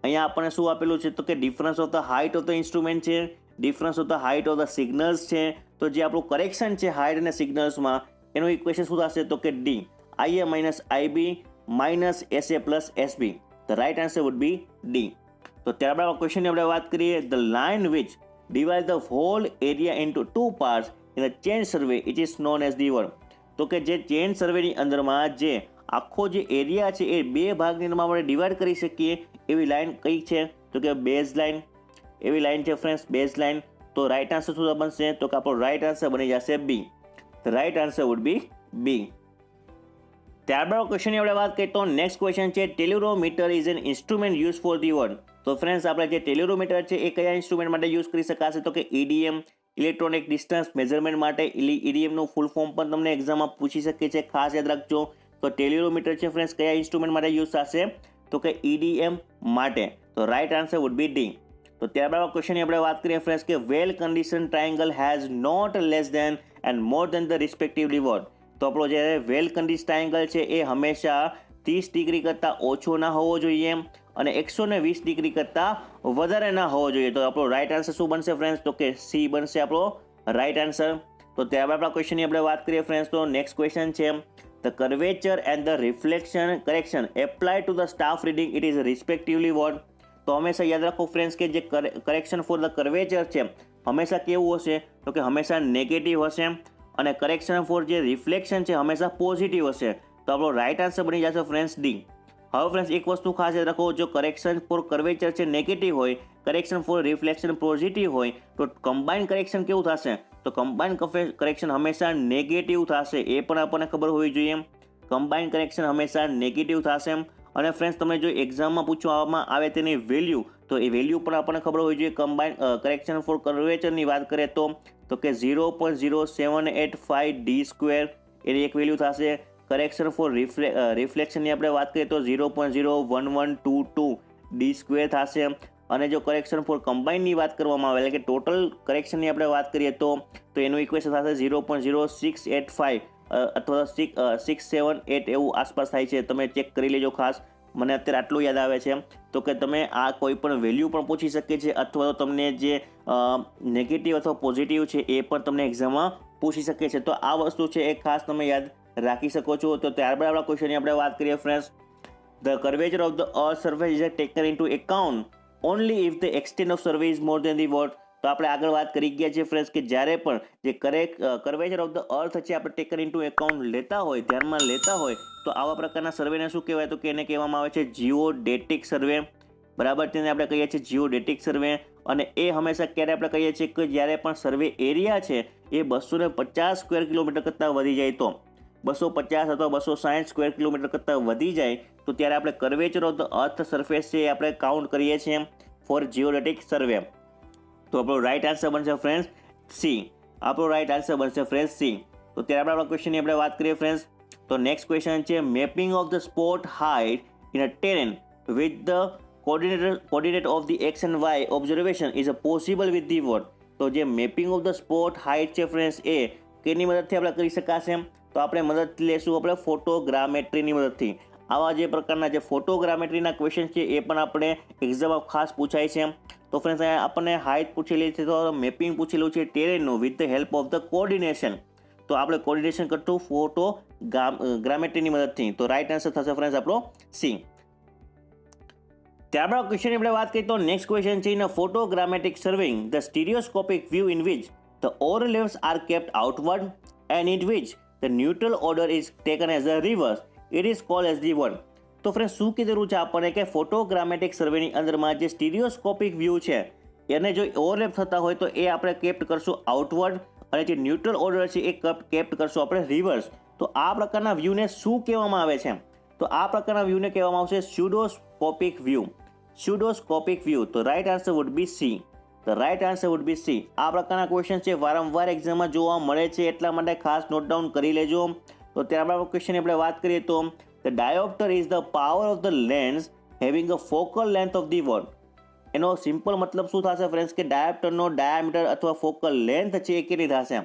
અહીંયા આપણને શું આપેલું છે? તો કે difference of the height of the instrument છે, difference of the height of the signals છે. તો જે આપણું કરેક્શન છે હાઇટ અને સિગ્નલ્સમાં એનું ઇક્વેશન શું થશે? તો કે D, IA minus IB minus SA plus SB. The right answer would be D. તો ત્યારબાદ ક્વેશ્ચનની આપણે વાત કરીએ, the line which divide the whole area into 2 parts in a chain survey it is known as the what? તો કે જે ચેન સર્વેની અંદરમાં જે આખો જે એરિયા છે એ 2 ભાગની અંદરમાં આપણે ડિવાઈડ કરી શકીએ એવી લાઇન કઈ છે? તો કે બેઝ લાઇન. એવી લાઇન છે ફ્રેન્ડ્સ, બેઝ લાઇન. તો રાઇટ આન્સર શું બનશે? તો કે આપણો રાઇટ આન્સર બની જશે B. The right answer would be B. ત્યારબાદ ક્વેશ્ચનની આપણે વાત કરીએ તો નેક્સ્ટ ક્વેશ્ચન છે, tellurometer is an instrument use for the what? તો ફ્રેન્ડ્સ આપણે જે ટેલિરોમીટર છે એ કયા ઇન્સ્ટ્રુમેન્ટ માટે યુઝ કરી શકાશે? તો કે EDM, ઇલેક્ટ્રોનિક ડિસ્ટન્સ મેઝરમેન્ટ માટે. EDM નું ફૂલ ફોર્મ પણ તમને એક્ઝામમાં પૂછી શકે છે, ખાસ યાદ રાખજો. તો ટેલિયોમીટર છે ફ્રેન્ડ્સ કયા ઇન્સ્ટ્રુમેન્ટ માટે યુઝ થશે? તો કે EDM માટે. તો right answer would be D. તો ત્યારબાદ ક્વેશ્ચનની આપણે વાત કરીએ ફ્રેન્ડ્સ કે well condition triangle has not less than and more than the respectively what. તો આપણો જે વેલ કન્ડિશન ટ્રાયંગલ છે એ હંમેશા 30 ડિગ્રી કરતાં ઓછો ના હોવો જોઈએ અને 120 ડિગ્રી કરતાં વધારે ના હોવો જોઈએ. તો આપણો રાઇટ આન્સર શું બનશે ફ્રેન્ડ્સ? તો કે સી બનશે આપણો રાઇટ આન્સર. તો ત્યારબાદ આપણા ક્વેશ્ચનની આપણે વાત કરીએ ફ્રેન્ડ્સ તો નેક્સ્ટ ક્વેશ્ચન છે the curvature and the reflection correction apply to the staff reading it is respectively what. તો હંમેશા યાદ રાખો ફ્રેન્ડ્સ કે જે કરેક્શન ફોર ધ કર્વેચર છે હંમેશા કેવું હશે? તો કે હંમેશા નેગેટિવ હશે અને કરેક્શન ફોર જે રિફ્લેક્શન છે હંમેશા પોઝિટિવ હશે. તો આપણો રાઇટ આન્સર બની જશે ફ્રેન્ડ્સ ડી. હવે ફ્રેન્ડ્સ એક વસ્તુ ખાસ યાદ રાખો, જો કરેક્શન ફોર કર્વેચર છે નેગેટિવ હોય, કરેક્શન ફોર રિફ્લેક્શન પોઝિટિવ હોય તો કમ્બાઇન કરેક્શન કેવું થશે? તો કમ્બાઇન કરેક્શન હંમેશા નેગેટિવ થશે. એ પણ આપણને ખબર હોવી જોઈએ. કમ્બાઇન કરેક્શન હંમેશા નેગેટિવ થશે. અને ફ્રેન્ડ્સ તમને જો એક્ઝામમાં પૂછવામાં આવે તેની વેલ્યુ, તો એ વેલ્યુ પણ આપણને ખબર હોવી જોઈએ. કમ્બાઇન કરેક્શન ફોર કર્વેચરની વાત કરીએ તો કે 0.0785 d² એની એક વેલ્યુ થશે. કરેક્શન ફોર રિફ્લેક્શનની આપણે વાત કરીએ તો 0.01122 d² થશે. અને જો કરેક્શન ફોર કમ્બાઇનની વાત કરવામાં આવે એટલે કે ટોટલ કરેક્શનની આપણે વાત કરીએ તો એનું ઇક્વેશન થશે 0.0685 અથવા 678 એવું આસપાસ થાય છે. તમે ચેક કરી લેજો ખાસ. મને અત્યારે આટલું યાદ આવે છે. તો કે તમે આ કોઈ પણ વેલ્યુ પણ પૂછી શકે છે અથવા તો તમને જે નેગેટિવ અથવા પોઝિટિવ છે એ પણ તમને એક્ઝામમાં પૂછી શકે છે. તો આ વસ્તુ છે એ ખાસ તમે યાદ રાખી શકો છો. તો ત્યારબાદ આપણા ક્વેશ્ચનની આપણે વાત કરીએ friends the curvature of the earth surface is taken into account only if the extent of survey is more than the what. તો આપણે આગળ વાત કરી ગયા છીએ ફ્રેન્ડ્સ કે જ્યારે પણ જે કર્વેચર ઓફ ધ અર્થ છે આપણે ટેકન ઇન્ટુ એકાઉન્ટ લેતા હોય, ધ્યાનમાં લેતા હોય તો આવા પ્રકારના સર્વેને શું કહેવાય? તો કે એને કહેવામાં આવે છે જીઓડેટિક સર્વે. બરાબર, તેને આપણે કહીએ છીએ જીઓડેટિક સર્વે. અને એ હંમેશા ક્યારે આપણે કહીએ છીએ કે જ્યારે પણ સર્વે એરિયા છે એ 250 સ્ક્વેર કિલોમીટર કરતાં વધી જાય તો 250 અથવા 260 સ્ક્વેર કિલોમીટર કરતાં વધી જાય તો ત્યારે આપણે curvature of the earth surface છે એ આપણે કાઉન્ટ કરીએ છીએ ફોર જીઓડેટિક સર્વે. તો આપણો રાઇટ આન્સર બનશે ફ્રેન્ડ્સ સી. આપણો રાઇટ આન્સર બનશે ફ્રેન્ડ્સ સી. તો ત્યારે આપણા ક્વેશ્ચનની આપણે વાત કરીએ ફ્રેન્ડ્સ તો નેક્સ્ટ ક્વેશ્ચન છે mapping of the spot height in a terrain with the coordinate of the X and Y observation is a possible with the what. તો જે mapping of the spot height છે ફ્રેન્ડ્સ એ કેની મદદથી આપણે કરી શકાશે? તો આપણે મદદ લેશું આપણે ફોટોગ્રામેટ્રીની મદદથી. આવા જે પ્રકારના જે ફોટોગ્રામેટ્રીના ક્વેશ્ચન છે એ પણ આપણે એક્ઝામમાં ખાસ પૂછાય છે. તો ફ્રેન્ડ્સ અહીંયા આપણને હાઇટ પૂછેલી છે તો મેપિંગ પૂછેલું છે ટેરેનનું with the help of the coordination. તો આપણે કોર્ડિનેશન કરતું ફોટોગ્રામેટ્રીની મદદથી. તો રાઇટ આન્સર થશે ફ્રેન્ડ્સ આપણો સી. ત્યારબાદ ક્વેશ્ચનની આપણે વાત કરીએ તો નેક્સ્ટ ક્વેશ્ચન છે in a photogrammetric surveying the stereoscopic view in which the overlaps are kept outward and in which the neutral order is taken as a reverse it is called as the one. તો ફ્રેન્ડ શું કીધેલું છે આપણને કે ફોટોગ્રામેટિક સર્વેની અંદરમાં જે સ્ટીરિયોસ્કોપિક વ્યૂ છે એને જો ઓવરલેપ થતા હોય તો એ આપણે કેપ્ટ કરશું આઉટવર્ડ અને જે ન્યુટ્રલ ઓર્ડર છે એ કેપ્ટ કરશું આપણે રિવર્સ. તો આ પ્રકારના વ્યૂને શું કહેવામાં આવે છે? તો આ પ્રકારના વ્યૂને કહેવામાં આવશે સ્યુડોસ્કોપિક વ્યૂ. Pseudoscopic view. તો right answer would be C. The right answer would be C. આ પ્રકારના ક્વેશ્ચન છે વારંવાર એક્ઝામમાં જોવા મળે છે એટલા માટે ખાસ નોટ ડાઉન કરી લેજો. તો ત્યારબાદ ક્વેશ્ચનની આપણે વાત કરીએ તો the dioptre is the power of the lens having a focal length of the what. એનો સિમ્પલ મતલબ શું થશે ફ્રેન્ડ્સ કે ડાયોપ્ટરનો ડાયામીટર અથવા ફોકલ લેન્થ છે એ કેટલી થશે?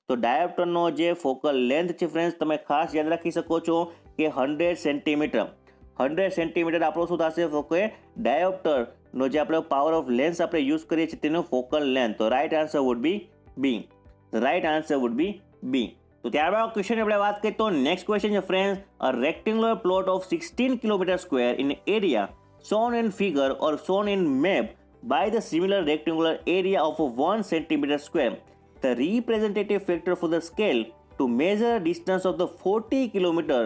તો ડાયોપ્ટરનો જે ફોકલ લેન્થ છે ફ્રેન્ડ્સ તમે ખાસ યાદ રાખી શકો છો કે 100 સેન્ટીમીટર. 100 સેન્ટીમીટર આપણો શું થશે? તો કે ડાયોપ્ટરનો જે આપણે પાવર ઓફ લેન્સ આપણે યુઝ કરીએ છીએ તેનો ફોકલ લેન્થ. તો right answer would be B. Right answer would be B. તો ત્યારબાદ ક્વેશ્ચન આપણે વાત કરીએ તો નેક્સ્ટ ક્વેશ્ચન છે friends a rectangular plot of 16 kilometre square in area shown in figure or shown in map by the similar rectangular area of 1 centimeter square. The representative factor for the scale to measure distance of the 40 kilometer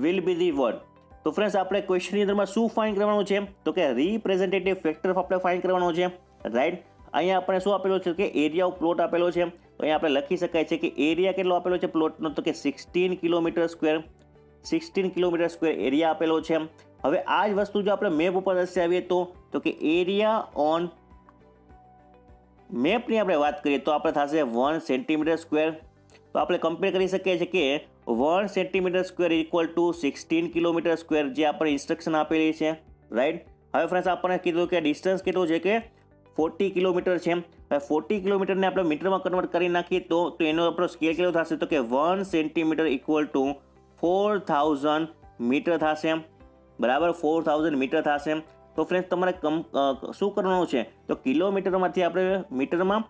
will be the what? તો ફ્રેન્ડ્સ આપણે ક્વેશ્ચનની અંદરમાં શું ફાઇન્ડ કરવાનું છે? તો કે રિપ્રેઝેન્ટેટિવ ફેક્ટર આપણે ફાઇન્ડ કરવાનો છે. રાઈટ, અહીંયા આપણે શું આપેલો છે કે એરિયા ઓફ પ્લોટ આપેલો છે. તો અહીંયા આપણે લખી શકાય છે કે એરિયા કેટલો આપેલો છે પ્લોટનો? તો કે 16 kilometre square. 16 kilometre square area આપેલો છે. હવે આ જ વસ્તુ જો આપણે મેપ ઉપર દર્શાવીએ તો કે એરિયા ઓન મેપની આપણે વાત કરીએ તો આપણે થશે 1 સેન્ટીમીટર સ્ક્વેર. તો આપણે કમ્પેર કરી શકીએ છીએ કે 1 centimetre square equal to 16 kilometre square, જે આપણે ઇન્સ્ટ્રક્શન આપેલી છે, રાઈટ. હવે ફ્રેન્ડ્સ આપણને કીધું કે ડિસ્ટન્સ કેટલું છે કે 40 કિલોમીટર છે. હવે 40 કિલોમીટરને આપણે મીટરમાં કન્વર્ટ કરી નાખીએ તો એનો આપણો સ્કેલ કેટલો થશે તો કે 1 સેન્ટીમીટર ઇક્વલ ટુ 4000 મીટર થશે, બરાબર. 4000 મીટર થશે. તો ફ્રેન્ડ્સ તમારે શું કરવાનું છે તો કિલોમીટરમાંથી આપણે મીટરમાં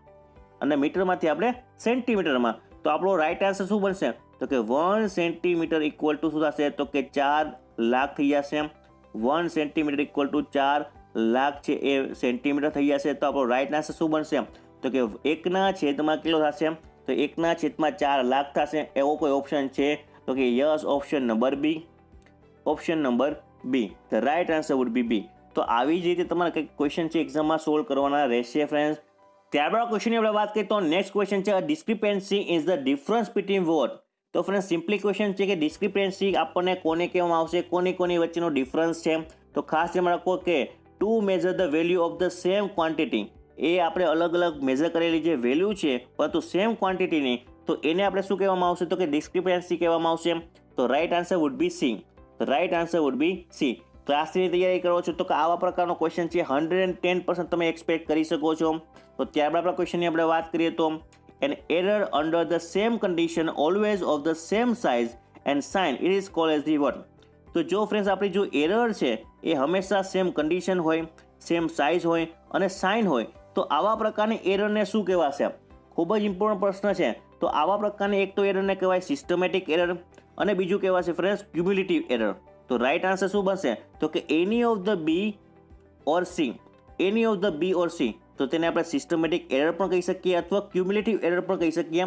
અને મીટરમાંથી આપણે સેન્ટીમીટરમાં. તો આપણો રાઈટ આન્સર શું બનશે તો કે 1 સેન્ટીમીટર ઇક્વલ ટુ શું થશે તો કે 4 લાખ થઈ જશે. 1 સેન્ટીમીટર ઇક્વલ ટુ 4 લાખ છે એ સેન્ટીમીટર થઈ જશે. તો આપણો રાઈટ આન્સર શું બનશે તો કે 1/4 કેટલો થશે તો 1/4 લાખ થશે. એવો કોઈ ઓપ્શન છે તો કે yes, option number B. Option number B, the right answer would be B. તો આવી જ રીતે તમારે કંઈક ક્વેશ્ચન છે એક્ઝામમાં સોલ્વ કરવાના રહેશે ફ્રેન્ડ્સ. ત્યારબાદ ક્વેશ્ચનની આપણે વાત કરીએ તો નેક્સ્ટ ક્વેશ્ચન છે discrepancy is the difference between what. તો ફ્રેન્ડ્સ સિમ્પલી ક્વેશ્ચન છે કે ડિસ્ક્રિપન્સી આપણને કોને કહેવામાં આવશે, કોની વચ્ચેનો ડિફરન્સ છે. તો ખાસ ધ્યાન રાખો કે to measure the value of the same quantity, એ આપણે અલગ અલગ મેઝર કરેલી જે વેલ્યુ છે પરંતુ સેમ ક્વોન્ટિટીની, તો એને આપણે શું કહેવામાં આવશે તો કે ડિસ્ક્રિપન્સી કહેવામાં આવશે. તો right answer would be C. તો right answer would be C. ક્લાસની તૈયારી કરો છો તો કે આવા પ્રકારનો ક્વેશ્ચન છે 110% તમે એક્સપેક્ટ કરી શકો છો. તો ત્યારબાદ આપણા ક્વેશ્ચનની આપણે વાત કરીએ તો an error under the same condition always of the same size and sign it is called as the what. તો જો ફ્રેન્ડ્સ આપણી જો એરર છે એ હંમેશા સેમ કન્ડિશન હોય, સેમ સાઇઝ હોય અને સાઇન હોય, તો આવા પ્રકારની એરરને શું કહેવાશે? ખૂબ જ ઇમ્પોર્ટન્ટ પ્રશ્ન છે. તો આવા પ્રકારની એક તો એરરને કહેવાય સિસ્ટમેટિક એરર અને બીજું કહેવાશે ફ્રેન્ડ્સ ક્યુમ્યુલેટિવ એરર. તો રાઈટ આન્સર શું બનશે તો કે any of the B or C. Any of the B or C. તો તેને આપણે સિસ્ટમેટિક એરર પણ કહી શકીએ અથવા ક્યુમ્યુલેટિવ એરર પણ કહી શકીએ.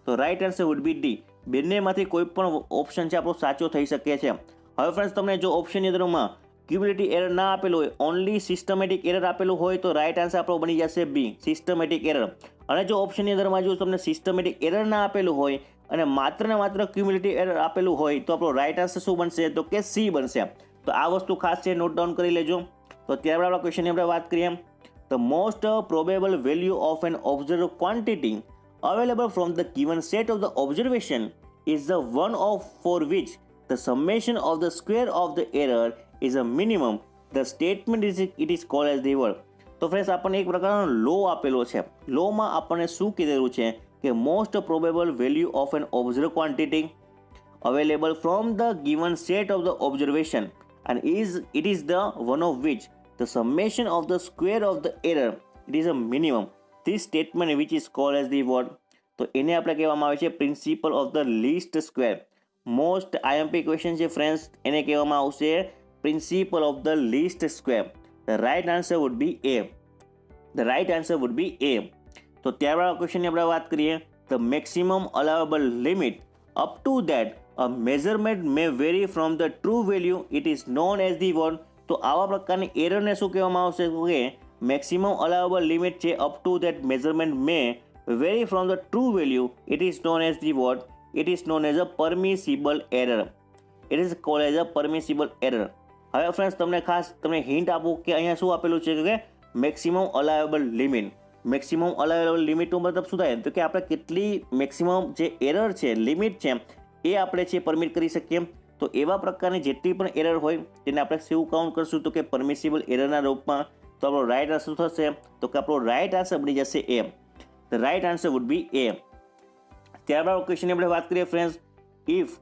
તો right answer would be D. બંનેમાંથી કોઈ પણ ઓપ્શન છે આપણો સાચો થઈ શકે છે. હવે ફ્રેન્ડ્સ તમને જો ઓપ્શનની અંદરમાં ક્યુમ્યુલેટિવ એરર ના આપેલું હોય, ઓનલી સિસ્ટમેટિક એરર આપેલું હોય, તો રાઈટ આન્સર આપણો બની જશે બી, સિસ્ટમેટિક એરર. અને જો ઓપ્શનની અંદરમાં જો તમને સિસ્ટમેટિક એરર ના આપેલું હોય અને માત્ર ને માત્ર ક્યુમ્યુલેટિવ એરર આપેલું હોય, તો આપણો રાઈટ આન્સર શું બનશે તો કે સી બનશે. તો આ વસ્તુ ખાસ છે, નોટ ડાઉન કરી લેજો. તો ત્યારબાદ આપણા ક્વેશ્ચનની આપણે વાત કરીએ. The most probable value of an observe quantity available from the given set of the observation is the one of for which the summation of the square of the error is a minimum. The statement is it is called as the word. તો ફ્રેન્ડ્સ આપણને એક પ્રકારનો લો આપેલો છે. લોમાં આપણને શું કીધેલું છે કે most probable value of an observe quantity available from the given set of the observation and it is the one of which the summation of the square of the error it is a minimum. This statement which is called as the what? તો એને આપણે કહેવામાં આવે છે principle of the least square. Most I M P question છે ફ્રેન્ડ્સ, એને કહેવામાં આવશે principle of the least square. The right answer would be A. The right answer would be A. તો ત્યારબાદ ક્વેશ્ચનની આપણે વાત કરીએ. The maximum allowable limit up to that a measurement may vary from the true value it is known as the what. તો આવા પ્રકારની એરરને શું કહેવામાં આવશે કે મેક્સિમમ અલાઉએબલ લિમિટ છે up to that measurement may vary from the true value it is known as the what. It is known as a permissible error. It is called as a permissible error. હવે ફ્રેન્ડ્સ તમને હિન્ટ આપું કે અહીંયા શું આપેલું છે કે maximum allowable limit. Maximum allowable લિમિટનો મતલબ શું થાય તો કે આપણે કેટલી મેક્સિમમ જે એરર છે, લિમિટ છે, એ આપણે છે પરમિટ કરી શકીએ. તો એવા પ્રકારની જેટલી પણ એરર હોય તેને આપણે શું કાઉન્ટ કરશું તો કે પરમિસિબલ એરરના રૂપમાં. તો આપણો રાઈટ આન્સર થશે તો કે આપણો રાઈટ આન્સર બની જશે A. The right answer would be A. ત્યારબાદ ક્વેશ્ચનની આપણે વાત કરીએ friends. If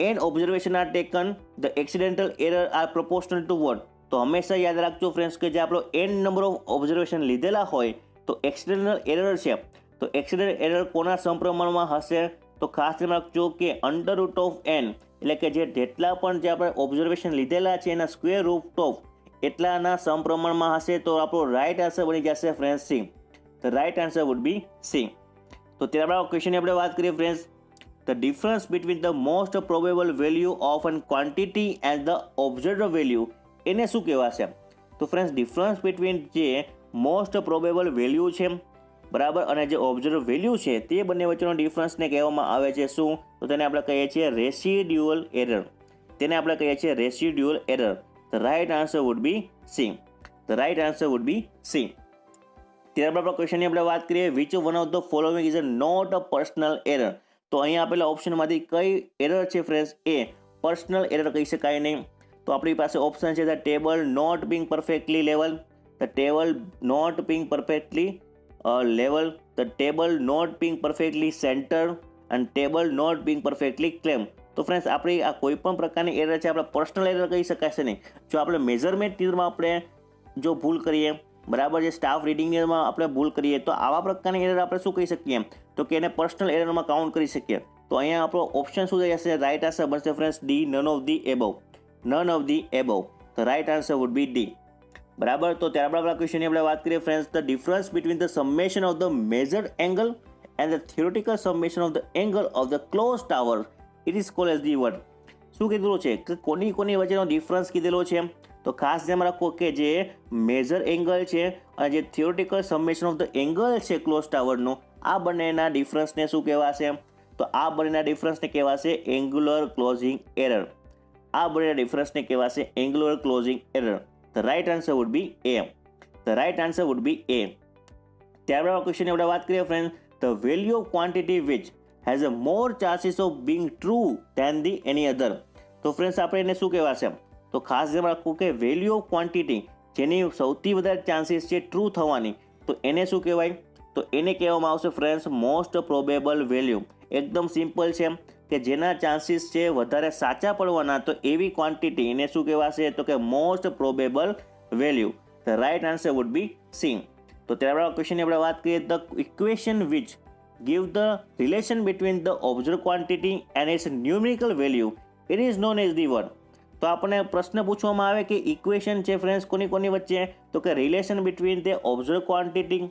an observation are taken the accidental error are proportional to what. તો હંમેશા યાદ રાખજો ફ્રેન્ડ્સ કે જે આપણો એન નંબર ઓફ ઓબ્ઝર્વેશન લીધેલા હોય તો એક્સિડેન્ટલ એરર છે તો એક્સિડેન્ટ એરર કોના સમપ્રમાણમાં હશે તો ખાસ ધ્યાન રાખજો કે અંડર રૂટ ઓફ એન, એટલે કે જેટલા પણ જે આપણે ઓબ્ઝર્વેશન લીધેલા છે એના સ્ક્વેર રૂટ ઓફ એટલાના સમપ્રમાણમાં હશે. તો આપણો રાઈટ આન્સર બની જશે friends C. The right answer would be C. તો ત્યારબાદ ક્વેશ્ચનની આપણે વાત કરીએ friends. The difference between the most probable value of an quantity and the observed value એને શું કહેવાશે? તો ફ્રેન્ડ્સ ડિફરન્સ બિટવીન જે મોસ્ટ પ્રોબેબલ વેલ્યુ છે બરાબર અને જે ઓબ્ઝર્વ વેલ્યુ છે તે બંને વચ્ચેનો ડિફરન્સને કહેવામાં આવે છે શું? તો તેને આપણે કહીએ છીએ રેસિડ્યુઅલ એરર. તેને આપણે કહીએ છીએ residual error. The right answer would be C. The right answer would be C. ત્યારબાદ આપણે ક્વેશ્ચનની આપણે વાત કરીએ. Which one of the following is a not a personal error. તો અહીંયા આપેલા ઓપ્શનમાંથી કઈ એરર છે ફ્રેન્ડ્સ એ પર્સનલ એરર કહી શકાય નહીં. તો આપણી પાસે ઓપ્શન છે the table not being perfectly level, the table not being perfectly level, the table not being perfectly centre અને table not being perfectly clamp. તો ફ્રેન્ડ્સ આપણી આ કોઈ પણ પ્રકારની એરર છે આપણે પર્સનલ એરર કહી શકાશે નહીં. જો આપણે મેઝરમેન્ટની અંદરમાં આપણે જો ભૂલ કરીએ, બરાબર છે, સ્ટાફ રીડિંગની અંદરમાં આપણે ભૂલ કરીએ તો આવા પ્રકારની એરર આપણે શું કહી શકીએ, તો કે એને પર્સનલ એરરમાં કાઉન્ટ કરી શકીએ. તો અહીંયા આપણો ઓપ્શન શું થઈ જશે? રાઇટ આન્સર બનશે friends D, none of the above. None of the above. તો right answer would be D. બરાબર. તો ત્યારબાદ આપણા ક્વેશ્ચનની આપણે વાત કરીએ friends, the difference between the summation of the measured angle and the theoretical summation of the angle of the close tower it is called as the what. શું કીધેલું છે કે કોની વચ્ચેનો ડિફરન્સ કીધેલો છે? તો ખાસ ધ્યાન રાખો કે જે મેજર એંગલ છે અને જે theoretical summation of the angle છે ક્લોઝ ટાવરનો, આ બંનેના ડિફરન્સને શું કહેવાશે? તો આ બંનેના ડિફરન્સને કહેવાશે એંગ્યુલર ક્લોઝિંગ એરર. આ બંનેના ડિફરન્સને કહેવાશે angular closing error. The right answer would be A. The right answer would be A. ત્યારબાદ ક્વેશ્ચનની આપણે વાત કરીએ friend, the value of quantity which has a more chances of being true than the any other. તો ફ્રેન્ડ્સ આપણે એને શું કહેવાશે? તો ખાસ ધ્યાન રાખવું કે વેલ્યુ ઓફ ક્વોન્ટિટી જેની સૌથી વધારે ચાન્સીસ છે ટ્રુ થવાની, તો એને શું કહેવાય? તો એને કહેવામાં આવશે ફ્રેન્ડ્સ મોસ્ટ પ્રોબેબલ વેલ્યુ. એકદમ સિમ્પલ છે કે જેના ચાન્સીસ છે વધારે સાચા પડવાના, તો એવી ક્વોન્ટિટી એને શું કહેવાશે? તો કે most probable value. The right answer would be C. તો ત્યારબાદ ક્વેશ્ચનની આપણે વાત કરીએ, the equation which give the relation between the observed quantity and its numerical value it is known as the what. તો આપણને પ્રશ્ન પૂછવામાં આવે કે ઇક્વેશન છે ફ્રેન્ડ્સ કોની વચ્ચે? તો કે relation between the observe quantity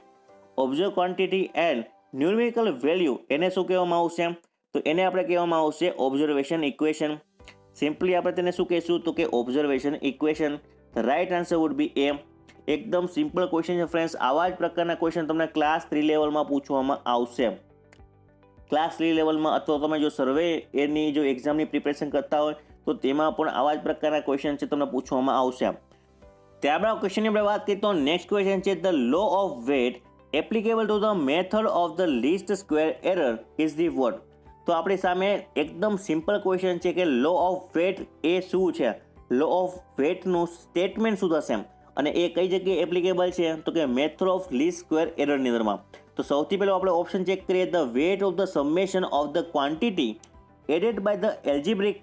and numerical value, એને શું કહેવામાં આવશે? તો એને આપણે કહેવામાં આવશે ઓબ્ઝર્વેશન ઇક્વેશન. સિમ્પલી આપણે તેને શું કહીશું? તો કે observation equation. The right answer would be A. એકદમ સિમ્પલ ક્વેશ્ચન છે ફ્રેન્ડ્સ. આવા જ પ્રકારના ક્વેશ્ચન તમને ક્લાસ 3 લેવલમાં પૂછવામાં આવશે. ક્લાસ 3 લેવલમાં અથવા તમે જો સર્વે એની જો એક્ઝામની પ્રિપેરેશન કરતા હોય તો તેમાં પણ આવા જ પ્રકારના ક્વેશ્ચન છે તમને પૂછવામાં આવશે. ત્યારબાદ ક્વેશ્ચનની આપણે વાત કરીએ તો નેક્સ્ટ ક્વેશ્ચન છે, the law of weight applicable to the method of the least square error is the what. તો આપણી સામે એકદમ સિમ્પલ ક્વેશ્ચન છે કે લો ઓફ વેટ એ શું છે? લો ઓફ વેટનું સ્ટેટમેન્ટ શું થશે અને એ કઈ જગ્યાએ એપ્લિકેબલ છે? તો કે મેથડ ઓફ લીસ્ટ સ્ક્વેર એરરની અંદરમાં. તો સૌથી પહેલો આપણે ઓપ્શન ચેક કરીએ, the weight of the summation of the quantity added by the algebraic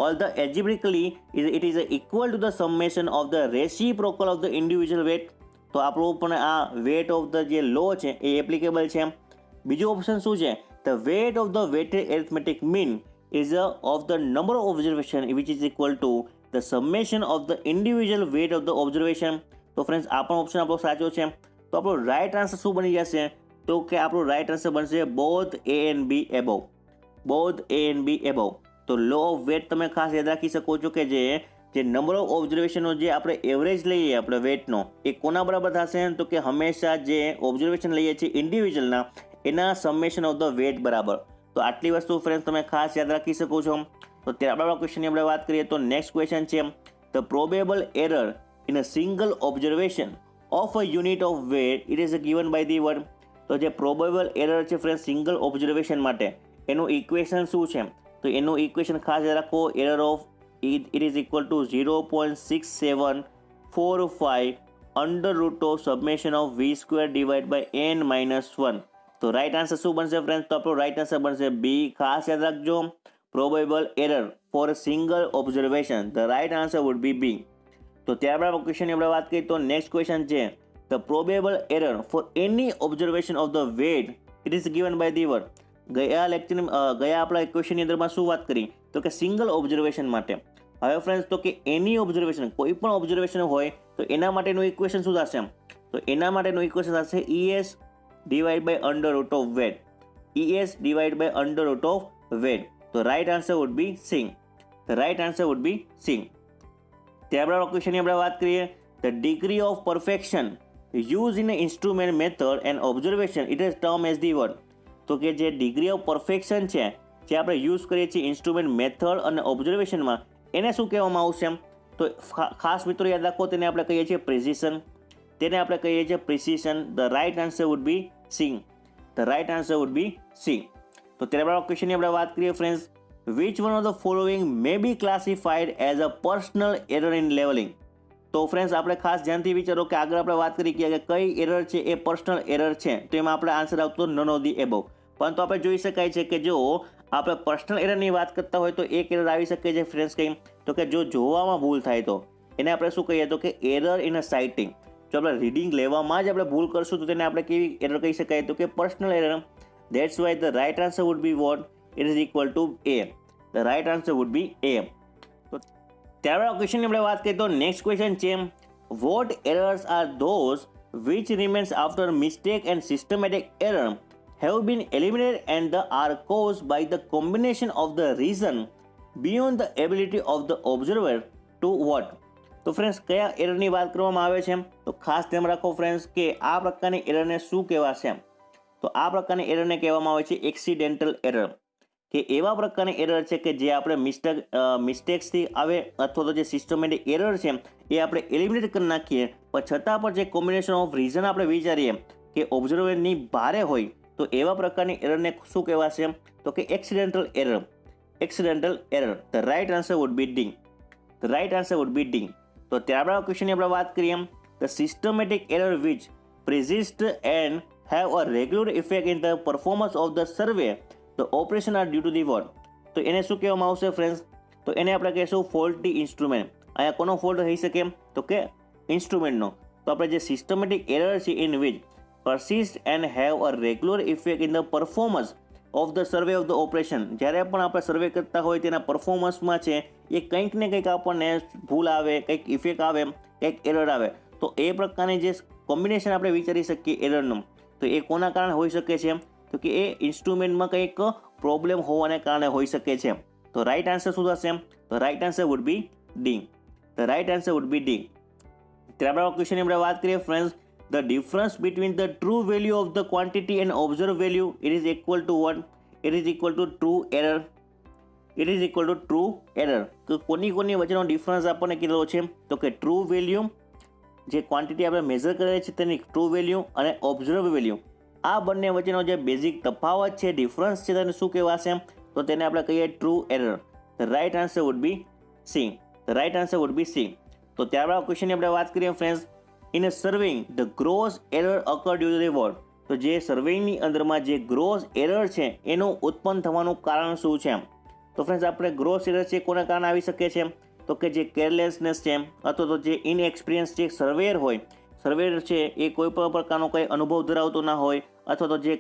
or the algebraically it is equal to the summation of the reciprocal of the individual weight. તો આપણું પણ આ વેટ ઓફ ધ જે લો છે એ એપ્લિકેબલ છે. બીજું ઓપ્શન શું છે? The weight of the weighted arithmetic mean ease of the number of observation which is equal to the summation of the individual wet of the observation. તો ફ્રેન્ડ્સ આ પણ ઓપ્શન આપણો સાચો છે. તો આપણો રાઇટ આન્સર શું બની જશે? તો કે આપણું રાઇટ આન્સર બનશે both A and B above. Both A and B above. તો લો ઓફ વેટ તમે ખાસ યાદ રાખી શકો છો કે જે નંબર ઓફ ઓબ્ઝર્વેશનનો જે આપણે એવરેજ લઈએ આપણે વેટનો, એ કોના બરાબર થશે? તો કે હંમેશા જે ઓબ્ઝર્વેશન લઈએ છીએ ઇન્ડિવિજ્યુઅલના એના સમેશન ઓફ ધ વેટ બરાબર. તો આટલી વસ્તુ ફ્રેન્ડ્સ તમે ખાસ યાદ રાખી શકો છો. તો ત્યારબાદ ક્વેશ્ચનની આપણે વાત કરીએ તો નેક્સ્ટ ક્વેશ્ચન છે, the probable error in a single observation of a unit of weight it is given by the word. તો જે પ્રોબેબલ એરર છે ફ્રેન્ડ સિંગલ ઓબ્ઝર્વેશન માટે, એનું ઇક્વેશન શું છે? તો એનું ઇક્વેશન ખાસ યાદ રાખો, error of it is equal to 0.6745 under root of summation of V square divide by n -1. તો રાઇટ આન્સર શું બનશે ફ્રેન્ડ્સ? તો આપણો રાઇટ આન્સર બનશે બી. ખાસ યાદ રાખજો, probable error for a single observation. The right answer would be B. તો ત્યારબાદ ક્વેશ્ચનની આપણે વાત કરીએ તો નેક્સ્ટ ક્વેશ્ચન છે, the probable error for any observation of the weight it is given by the word. ગયા આપણા ક્વેશ્ચનની અંદરમાં શું વાત કરી? તો કે સિંગલ ઓબ્ઝર્વેશન માટે. હવે ફ્રેન્ડ્સ તો કે એની ઓબ્ઝર્વેશન, કોઈ પણ ઓબ્ઝર્વેશન હોય તો એના માટેનું ઇક્વેશન શું થશે? તો એના માટેનું ઇક્વેશન થશે ES divide by under root of weight. ES divide by under root of weight. તો right answer would be C. The right answer would be C. ત્યારબાદ ક્વેશ્ચનની આપણે વાત કરીએ, the degree of perfection use in instrument method and observation it is term as the word. તો કે જે ડિગ્રી ઓફ પરફેક્શન છે જે આપણે યુઝ કરીએ છીએ ઇન્સ્ટ્રુમેન્ટ મેથડ અને ઓબ્ઝર્વેશનમાં, એને શું કહેવામાં આવશે? તો ખાસ મિત્રો યાદ રાખો, તેને આપણે કહીએ છીએ પ્રિસિશન. તેને આપણે કહીએ છીએ precision. The right answer would be C. The right answer would be C. તો ત્યારબાદ ક્વેશ્ચનની આપણે વાત કરીએ friends, which one of the following may be classified as a personal error in levelling. તો ફ્રેન્ડ્સ આપણે ખાસ ધ્યાનથી વિચારો કે આગળ આપણે વાત કરી કે કઈ એરર છે એ પર્સનલ એરર છે, તો એમાં આપણે આન્સર આવતો નન ઓફ ધી એબવ. પરંતુ આપણે જોઈ શકાય છે કે જો આપણે પર્સનલ એરરની વાત કરતા હોય તો એક એરર આવી શકે છે ફ્રેન્ડ્સ, કઈ તો કે જો જોવામાં ભૂલ થાય તો એને આપણે શું કહીએ તો કે એરર ઇન અ સાઇટિંગ. જો આપણે રીડિંગ લેવામાં જ આપણે ભૂલ કરશું તો તેને આપણે કેવી એરર કહી શકાય તો કે personal error. That's why the right answer would be what? It is equal to A. The right answer would be A. તો ત્યારબાદ ક્વેશ્ચનની આપણે વાત કરીએ તો નેક્સ્ટ ક્વેશ્ચન છે, what errors are those which remains after mistake and systematic error have been eliminated and are caused by the combination of the reason beyond the ability of the observer to what? તો ફ્રેન્ડ્સ કયા એરરની વાત કરવામાં આવે છે? તો ખાસ ધ્યાન રાખો ફ્રેન્ડ્સ કે આ પ્રકારની એરરને શું કહેવાશે? તો આ પ્રકારની એરરને કહેવામાં આવે છે એક્સિડેન્ટલ એરર, કે એવા પ્રકારની એરર છે કે જે આપણે મિસ્ટેક્સથી આવે અથવા તો જે સિસ્ટમેટિક એરર છે એ આપણે એલિમિનેટ કરી નાખીએ, પણ છતાં પણ જે કોમ્બિનેશન ઓફ રીઝન આપણે વિચારીએ કે ઓબ્ઝર્વરની ભારે હોય તો એવા પ્રકારની એરરને શું કહેવાશે? તો કે accidental error. Accidental error. The right answer would be D. The right answer would be D. તો ત્યારબાદ ક્વેશ્ચનની આપણે વાત કરીએ, the systematic error which persist and have a regular effect in the performance of the survey, the operation are due to the what? તો એને શું કહેવામાં આવશે ફ્રેન્ડ્સ? તો એને આપણે કહીશું ફોલ્ટી ઇન્સ્ટ્રુમેન્ટ. અહીંયા કોનો ફોલ્ટ થઈ શકે? તો કે ઇન્સ્ટ્રુમેન્ટનો. તો આપણે જે સિસ્ટમેટિક એરર છે in which persist and have a regular effect in the performance of the survey of the operation, જ્યારે પણ આપણે સર્વે કરતા હોય તેના પરફોર્મન્સમાં છે એ કંઈક ને કંઈક આપણને ભૂલ આવે, કંઈક ઇફેક્ટ આવે, કંઈક એરર આવે, તો એ પ્રકારની જે કોમ્બિનેશન આપણે વિચારી શકીએ એરરનું, તો એ કોના કારણે હોઈ શકે છે? તો કે એ ઇન્સ્ટ્રુમેન્ટમાં કંઈક પ્રોબ્લેમ હોવાને કારણે હોઈ શકે છે. તો રાઇટ આન્સર શું થશે? તો right answer would be D. The right answer would be D. ત્યારબાદ ક્વેશ્ચનની આપણે વાત કરીએ friends, the difference between the true value of the quantity and observed value, it is equal to what? It is equal to true error. It is equal to true error. તો કોની વચ્ચેનો ડિફરન્સ આપણને કીધેલો છે? તો કે ટ્રુ વેલ્યુ, જે ક્વોન્ટિટી આપણે મેઝર કરીએ છીએ તેની ટ્રુ વેલ્યુ, અને ઓબ્ઝર્વ વેલ્યુ, આ બંને વચ્ચેનો જે બેઝિક તફાવત છે, ડિફરન્સ છે, તેને શું કહેવાશે? તો તેને આપણે કહીએ true error. The right answer would be C. The right answer would be C. તો ત્યારબાદ ક્વેશ્ચનની આપણે વાત કરીએ friends, in a surveying the gross error occur due to the what? તો જે સર્વેઇંગની અંદરમાં જે ગ્રોસ એરર છે એનું ઉત્પન્ન થવાનું કારણ શું છે? તો ફ્રેન્ડ્સ આપણે ગ્રોસ એરર છે કોના કારણે આવી શકે છે? તો કે જે કેરલેસનેસ છે અથવા તો જે ઇનએક્સપિરિયન્સ જે સર્વેયર હોય, સર્વેયર છે એ કોઈ પણ પ્રકારનો કંઈ અનુભવ ધરાવતો ના હોય અથવા તો જે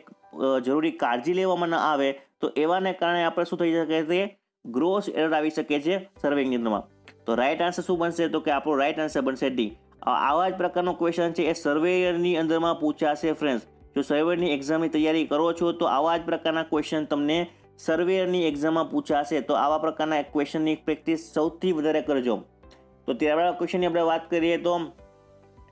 જરૂરી કાળજી લેવામાં ન આવે, તો એવાને કારણે આપણે શું થઈ શકે છે? ગ્રોસ એરર આવી શકે છે સર્વેઇંગની અંદરમાં. તો રાઇટ આન્સર શું બનશે? તો કે આપણો રાઇટ આન્સર બનશે ડી. આવા જ પ્રકારનો ક્વેશ્ચન છે એ સર્વેયરની અંદરમાં પૂછાશે ફ્રેન્ડ્સ. જો સર્વેયરની એક્ઝામની તૈયારી કરો છો તો આવા જ પ્રકારના ક્વેશ્ચન તમને સર્વેયરની એક્ઝામમાં પૂછાશે, તો આવા પ્રકારના ક્વેશ્ચનની પ્રેક્ટિસ સૌથી વધારે કરજો. તો ત્યારબાદ ક્વેશ્ચનની આપણે વાત કરીએ તો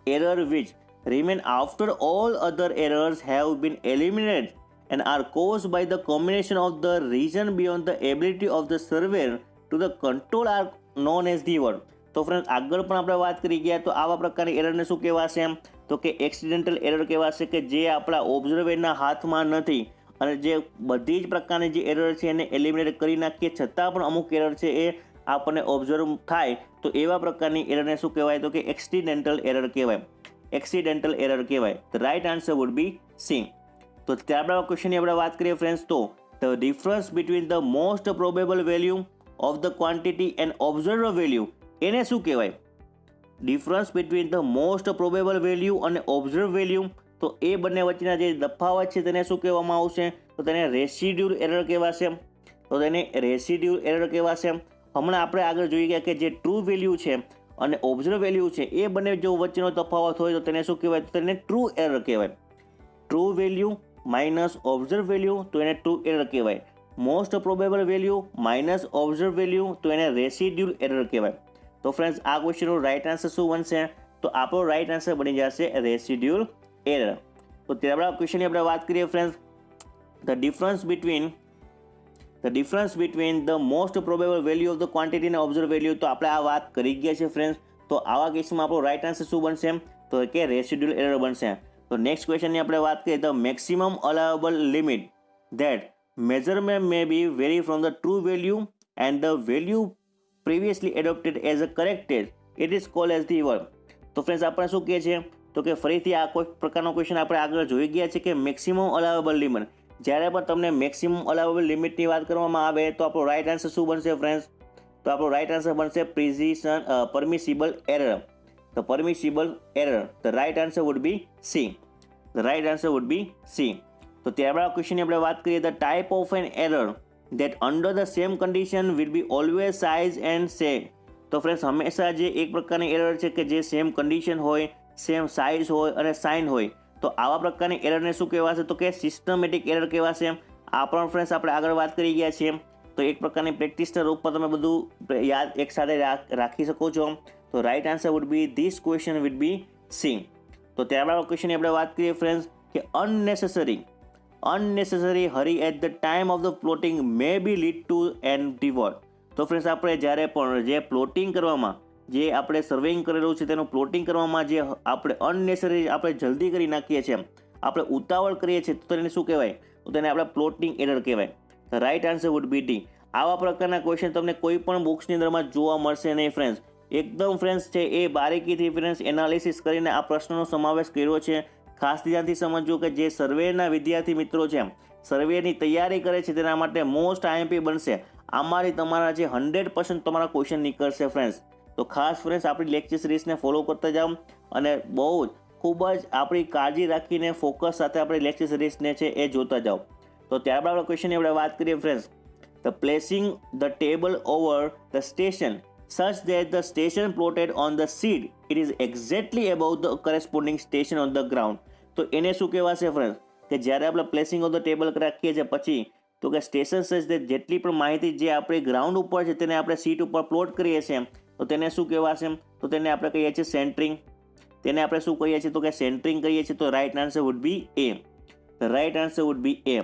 error which remain after all other errors have been eliminated and are caused by the combination of the reason beyond the ability of the surveyor to the control are known as the what? તો ફ્રેન્ડ આગળ પણ આપણે વાત કરી ગયા, તો આવા પ્રકારની એરરને શું કહેવાશે? તો કે એક્સિડેન્ટલ એરર કહેવાશે, કે જે આપણા ઓબ્ઝર્વરના હાથમાં નથી અને જે બધી જ પ્રકારની જે એરર છે એને એલિમિનેટ કરી નાખીએ છતાં પણ અમુક એરર છે એ આપણને ઓબ્ઝર્વ થાય, તો એવા પ્રકારની એરરને શું કહેવાય? તો કે એક્સિડેન્ટલ એરર કહેવાય. એક્સિડેન્ટલ એરર કહેવાય. The right answer would be C. તો ત્યારબાદ ક્વેશ્ચનની આપણે વાત કરીએ ફ્રેન્ડ્સ, તો the difference between the most probable value of the quantity and observe value, એને શું કહેવાય? Difference between the most probable value અને ઓબ્ઝર્વ વેલ્યુ, તો એ બંને વચ્ચેના જે તફાવત છે તેને શું કહેવામાં આવશે? તો તેને રેસિડ્યુઅલ એરર કહેવાશે. તો તેને રેસિડ્યુઅલ એરર કહેવાશે. હમણાં આપણે આગળ જોઈ ગયા કે જે ટ્રુ વેલ્યુ છે અને ઓબ્ઝર્વ વેલ્યુ છે એ બંને જો વચ્ચેનો તફાવત હોય તો તેને શું કહેવાય? તો તેને ટ્રુ એરર કહેવાય. True value minus observe value, તો એને ટ્રુ એરર કહેવાય. Most probable value minus observe value, તો એને રેસિડ્યુઅલ એરર કહેવાય. તો ફ્રેન્ડ્સ આ ક્વેશ્ચનનો રાઇટ આન્સર શું બનશે? તો આપણો રાઇટ આન્સર બની જશે રેસિડ્યુઅલ એરર. તો ત્યારબાદ ક્વેશ્ચનની આપણે વાત કરીએ friends, the difference between the most probable value of the quantity અને ઓબ્ઝર્વ વેલ્યુ, તો આપણે આ વાત કરી ગયા છે ફ્રેન્ડ્સ. તો આવા કેસમાં આપણો રાઇટ આન્સર શું બનશે? તો કે રેસિડ્યુઅલ એરર બનશે. તો નેક્સ્ટ ક્વેશ્ચનની આપણે વાત કરીએ, the maximum allowable limit that measurement may be vary from the true value and the value previously adopted as a corrected, it is called as the verb. તો ફ્રેન્ડ્સ આપણે શું કહે છે તો કે ફરીથી આ કોઈ પ્રકારનો ક્વેશ્ચન આપણે આગળ જોઈ ગયા છે કે મેક્સિમમ અલાવેબલ લિમિટ, જ્યારે પણ તમને મેક્સિમમ અલાવેબલ લિમિટની વાત કરવામાં આવે તો આપણો રાઇટ આન્સર શું બનશે ફ્રેન્ડ્સ? તો આપણો રાઇટ આન્સર બનશે પરમિસિબલ એરર. તો permissible error, the right answer would be C. The right answer would be C. તો ત્યારબાદ ક્વેશ્ચનની આપણે વાત કરીએ, the type of an error that under the same condition will be always size and shape. તો ફ્રેન્ડ્સ હંમેશા જે એક પ્રકારની એરર છે કે જે સેમ કન્ડિશન હોય, સેમ સાઇઝ હોય અને સાઇન હોય, તો આવા પ્રકારની એરરને શું કહેવાશે? તો કે સિસ્ટમેટિક એરર કહેવાશે. આ પણ ફ્રેન્ડ્સ આપણે આગળ વાત કરી ગયા છીએ. તો એક પ્રકારની પ્રેક્ટિસના રૂપમાં તમે બધું યાદ એકસાથે રાખી શકો છો. તો right answer would be this question would be C. તો ત્યારબાદ ક્વેશ્ચનની આપણે વાત કરીએ ફ્રેન્ડ્સ કે unnecessary hurry at the time of the plotting may be lead to an reward. તો ફ્રેન્ડ્સ આપણે જ્યારે પણ જે પ્લોટિંગ કરવામાં, જે આપણે સર્વેઇંગ કરેલું છે તેનું પ્લોટિંગ કરવામાં જે આપણે અનનેસેસરી આપણે જલ્દી કરી નાખીએ છીએ, આપણે ઉતાવળ કરીએ છીએ, તો તેને શું કહેવાય? તો તેને આપણે પ્લોટિંગ એરર કહેવાય. Right answer would be D. આવા પ્રકારના ક્વેશ્ચન તમને કોઈ પણ બુક્સની અંદરમાં જોવા મળશે નહીં ફ્રેન્ડ્સ. એકદમ ફ્રેન્ડ્સ છે એ બારીકીથી ફ્રેન્ડ્સ એનાલિસિસ કરીને આ પ્રશ્નનો સમાવેશ કર્યો છે. ખાસ ધ્યાનથી સમજજો કે જે સર્વેના વિદ્યાર્થી મિત્રો છે, સર્વેની તૈયારી કરે છે, તેના માટે મોસ્ટ આઈએમપી બનશે. આમાંથી તમારા જે 100% તમારા ક્વેશ્ચન નીકળશે ફ્રેન્ડ્સ. તો ખાસ ફ્રેન્ડ્સ આપણી લેક્ચર સિરીઝને ફોલો કરતા જાઓ અને બહુ જ ખૂબ જ આપણી કાળજી રાખીને ફોકસ સાથે આપણી લેક્ચર સિરીઝને છે એ જોતા જાઓ. તો ત્યારબાદ આપણે ક્વેશ્ચનની આપણે વાત કરીએ friends, the placing the table over the station such that the station plotted on the sheet it is exactly above the corresponding station on the ground. તો એને શું કહેવાશે ફ્રેન્ડ્સ? કે જ્યારે આપણે પ્લેસિંગ ઓફ ધ ટેબલ રાખીએ છીએ પછી તો કે સ્ટેશન સચ જેટલી પણ માહિતી જે આપણી ગ્રાઉન્ડ ઉપર છે તેને આપણે સીટ ઉપર પ્લોટ કરીએ છીએ તો તેને શું કહેવાશે? તો તેને આપણે કહીએ છીએ સેન્ટરિંગ. તેને આપણે શું કહીએ છીએ? તો કે સેન્ટરિંગ કહીએ છીએ. તો right answer would be A. The right answer would be A.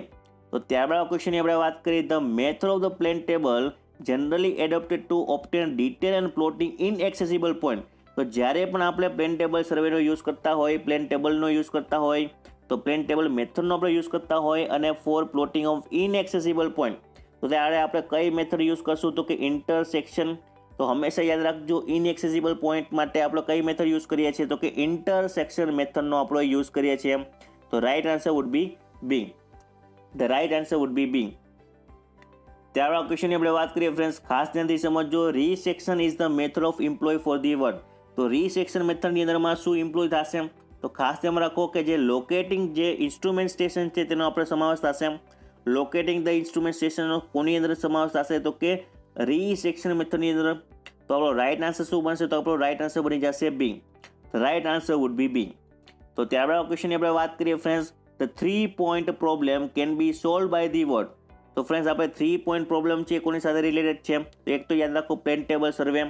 તો ત્યારબાદ ક્વેશ્ચનની આપણે વાત કરીએ, the method of the plane table generally adopted to obtain detail and plotting inaccessible point. તો જ્યારે પણ આપણે પ્લેન ટેબલ સર્વેનો યુઝ કરતા હોય, પ્લેન ટેબલનો યુઝ કરતા હોય, તો પ્લેન ટેબલ મેથડનો આપણે યુઝ કરતા હોય અને for plotting of inaccessible point, તો ત્યારે આપણે કઈ મેથડ યુઝ કરશું? તો કે ઇન્ટરસેક્શન. તો હંમેશા યાદ રાખજો ઇનએક્સેસિબલ પોઈન્ટ માટે આપણે કઈ મેથડ યુઝ કરીએ છીએ? તો કે ઇન્ટરસેક્શન મેથડનો આપણે યુઝ કરીએ છીએ. તો right answer would be B. The right answer would be B. ત્યારબાદ ક્વેશ્ચનની આપણે વાત કરીએ ફ્રેન્ડ્સ, ખાસ ધ્યાનથી સમજજો, resection is the method of employ for the word. તો રીસેક્શન મેથડની અંદરમાં શું એમ્પ્લોય થશે? તો ખાસ ધ્યાન રાખો કે જે લોકેટિંગ જે ઇન્સ્ટ્રુમેન્ટ સ્ટેશન છે તેનો આપણે સમાવેશ થશે. લોકેટિંગ ધ ઇન્સ્ટ્રુમેન્ટ સ્ટેશનનો કોની અંદર સમાવેશ થશે? તો કે રીસેક્શન મેથડની અંદર. તો આપણો રાઇટ આન્સર શું બનશે? તો આપણો રાઇટ આન્સર બની જશે B. Right answer would be B. તો ત્યારબાદ ક્વેશ્ચનની આપણે વાત કરીએ friends, the 3 point problem can be solve by the word. તો ફ્રેન્ડ્સ આપણે 3 point પ્રોબ્લેમ છે કોની સાથે રિલેટેડ છે? તો એક તો યાદ રાખો પ્લેન ટેબલ સર્વે,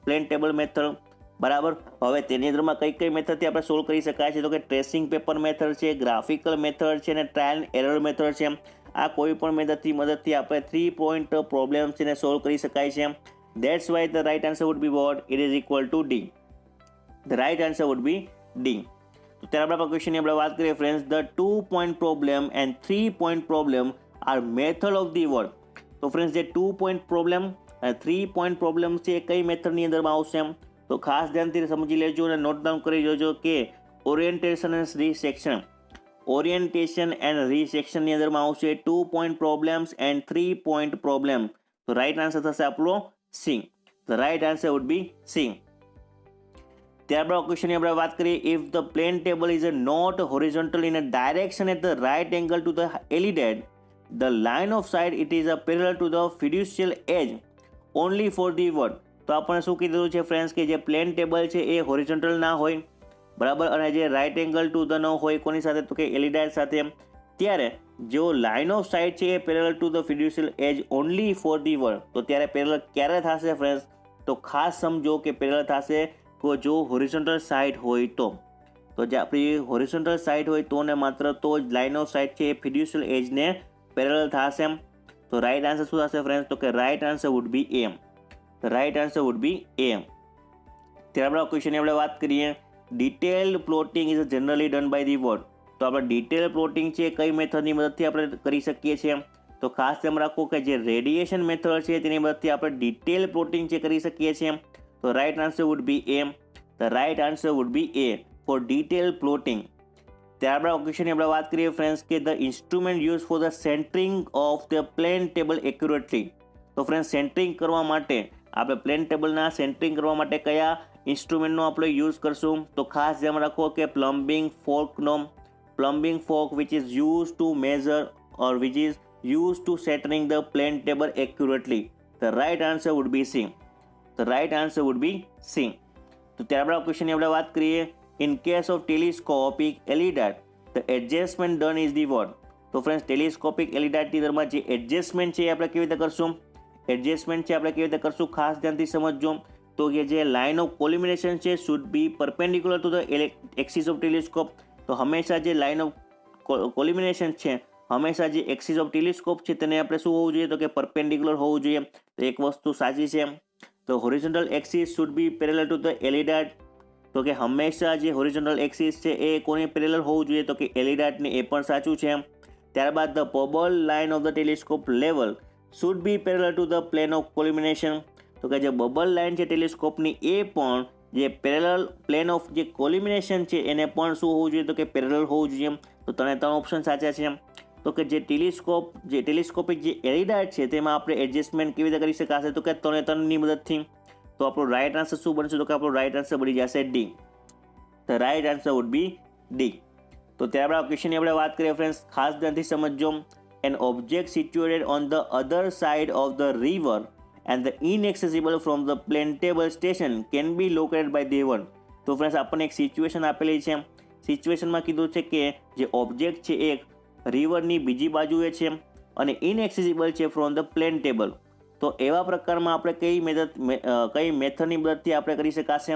પ્લેન ટેબલ મેથડ, બરાબર. હવે તેની અંદરમાં કઈ મેથડથી આપણે સોલ્વ કરી શકાય છે? તો કે ટ્રેસિંગ પેપર મેથડ છે, ગ્રાફિકલ મેથડ છે અને ટ્રાયલ એરર મેથડ છે. આ કોઈ પણ મદદથી આપણે 3 point પ્રોબ્લેમ છે ને સોલ્વ કરી શકાય છે. That's why the right answer would be what? It is equal to D. The right answer would be D. તો ત્યારબાદ આપણે ક્વેશ્ચનની આપણે વાત કરીએ friends, the 2 point problem and 3 point problem are method of the word. તો ફ્રેન્ડ્સ જે 2 point પ્રોબ્લેમ અને 3 point પ્રોબ્લેમ છે એ કઈ મેથડની અંદરમાં આવશે? તો ખાસ ધ્યાનથી સમજી લેજો અને નોટ ડાઉન કરી લેજો કે orientation and resection, orientation and રીસેક્શનની અંદરમાં આવશે 2 point problems and 3 point problem. તો રાઇટ આન્સર થશે આપણો C. The right answer would be C. ત્યારબાદ ક્વેશ્ચનની આપણે વાત કરીએ, if the plane table is not horizontal in a direction at the right angle to the alidade the line of sight it is a parallel to the fiducial edge only for the word. તો આપણે શું કીધું છે ફ્રેન્ડ્સ કે જે પ્લેન ટેબલ છે એ હોરિઝોન્ટલ ના હોય, બરાબર, અને જે રાઇટ એંગલ ટુ ધ ન હોય કોની સાથે? તો કે એલિડાઇડ સાથે. ત્યારે જો લાઇન ઓફ સાઇટ છે એ parallel to the fiducial edge only for the word. તો ત્યારે પેરેલલ ક્યારે થશે ફ્રેન્ડ્સ? તો ખાસ સમજો કે પેરેલલ થશે જો હોરિઝોન્ટલ સાઇટ હોય તો. તો જે આપણી હોરિઝોન્ટલ સાઇટ હોય તો ને માત્ર તો જ લાઇન ઓફ સાઇટ છે એ ફિડ્યુશિયલ એજને પેરેલલ થશે. તો રાઇટ આન્સર શું થશે ફ્રેન્ડ્સ? તો કે right answer would be A. Right answer would be A. ત્યારબાદ ક્વેશ્ચનની આપણે વાત કરીએ, detailed plotting is generally done by the word. તો આપણે ડિટેલ પ્લોટિંગ છે કઈ મેથડની મદદથી આપણે કરી શકીએ છીએ? તો ખાસ ધ્યાન રાખો કે જે રેડિયેશન મેથડ છે તેની મદદથી આપણે ડિટેલ પ્લોટિંગ જે કરી શકીએ છીએ. તો right answer would be A. The right answer would be A for detail plotting. ત્યારબાદ ક્વેશ્ચનની આપણે વાત કરીએ ફ્રેન્ડ્સ કે the instrument use for the centring of the plane table accurately. તો ફ્રેન્ડ્સ સેન્ટરિંગ કરવા માટે આપણે પ્લેન ટેબલના સેન્ટરિંગ કરવા માટે કયા ઇન્સ્ટ્રુમેન્ટનો આપણે યુઝ કરશું? તો ખાસ ધ્યાન રાખો કે plumbing fork which is use to measure or which is use to centring the plane table accurately. The right answer would be C. The right answer would be C. તો ત્યારબાદ ક્વેશ્ચનની આપણે વાત કરીએ. In case of telescopic ELIDAT, the adjustment done is the what? તો ફ્રેન્ડ્સ ટેલિસ્કોપિક એલિડાટની અંદરમાં જે એડજસ્ટમેન્ટ છે એ આપણે કેવી રીતે કરશું? ખાસ ધ્યાનથી સમજજો. તો કે જે લાઇન ઓફ કોલ્યુમિનેશન છે should be perpendicular to the axis of telescope. તો હંમેશા જે લાઇન ઓફ કોલ્યુમિનેશન છે, હંમેશા જે એક્સિસ ઓફ ટેલિસ્કોપ છે તેને આપણે શું હોવું જોઈએ? તો કે પરપેન્ડિક્યુલર હોવું જોઈએ. તો એક વસ્તુ સાચી છે. તો horizontal axis should be parallel to the alidade. તો કે હંમેશા જે હોરિઝોન્ટલ એક્સિસ છે એ કોની પેરેલલ હોવું જોઈએ? તો કે એલિડાટની. એ પણ સાચું છે. ત્યારબાદ the bubble line of the telescope level should be parallel to the plane of collimation. તો કે જે બબલ લાઇન છે ટેલિસ્કોપની એ પણ જે પેરેલલ પ્લેન ઓફ જે કોલ્યુમિનેશન છે એને પણ શું હોવું જોઈએ? તો કે પેરેલલ હોવું જોઈએ. તો ત્રણ ઓપ્શન સાચા છે. તો કે જે ટેલિસ્કોપિક જે એલિડાટ છે તેમાં આપણે એડજસ્ટમેન્ટ કેવી રીતે કરી શકાશે? તો કે ત્રણની મદદથી. તો આપણો રાઇટ આન્સર શું બનશે? તો કે આપણો રાઇટ આન્સર બની જશે D. The right answer would be D. તો ત્યારબાદ ક્વેશ્ચનની આપણે વાત કરીએ ફ્રેન્ડ્સ, ખાસ ધ્યાનથી સમજજો. An object situated on the other side of the river and the inaccessible from the plane table station can be located by the one. તો ફ્રેન્ડ્સ આપણને એક સિચ્યુએશન આપેલી છે. સિચ્યુએશનમાં કીધું છે કે જે ઓબ્જેક્ટ છે એ રિવરની બીજી બાજુએ છે અને ઇનએક્સેસિબલ છે ફ્રોમ ધ પ્લેન ટેબલ. તો એવા પ્રકારમાં આપણે કઈ મેથડની મદદથી આપણે કરી શકાશે?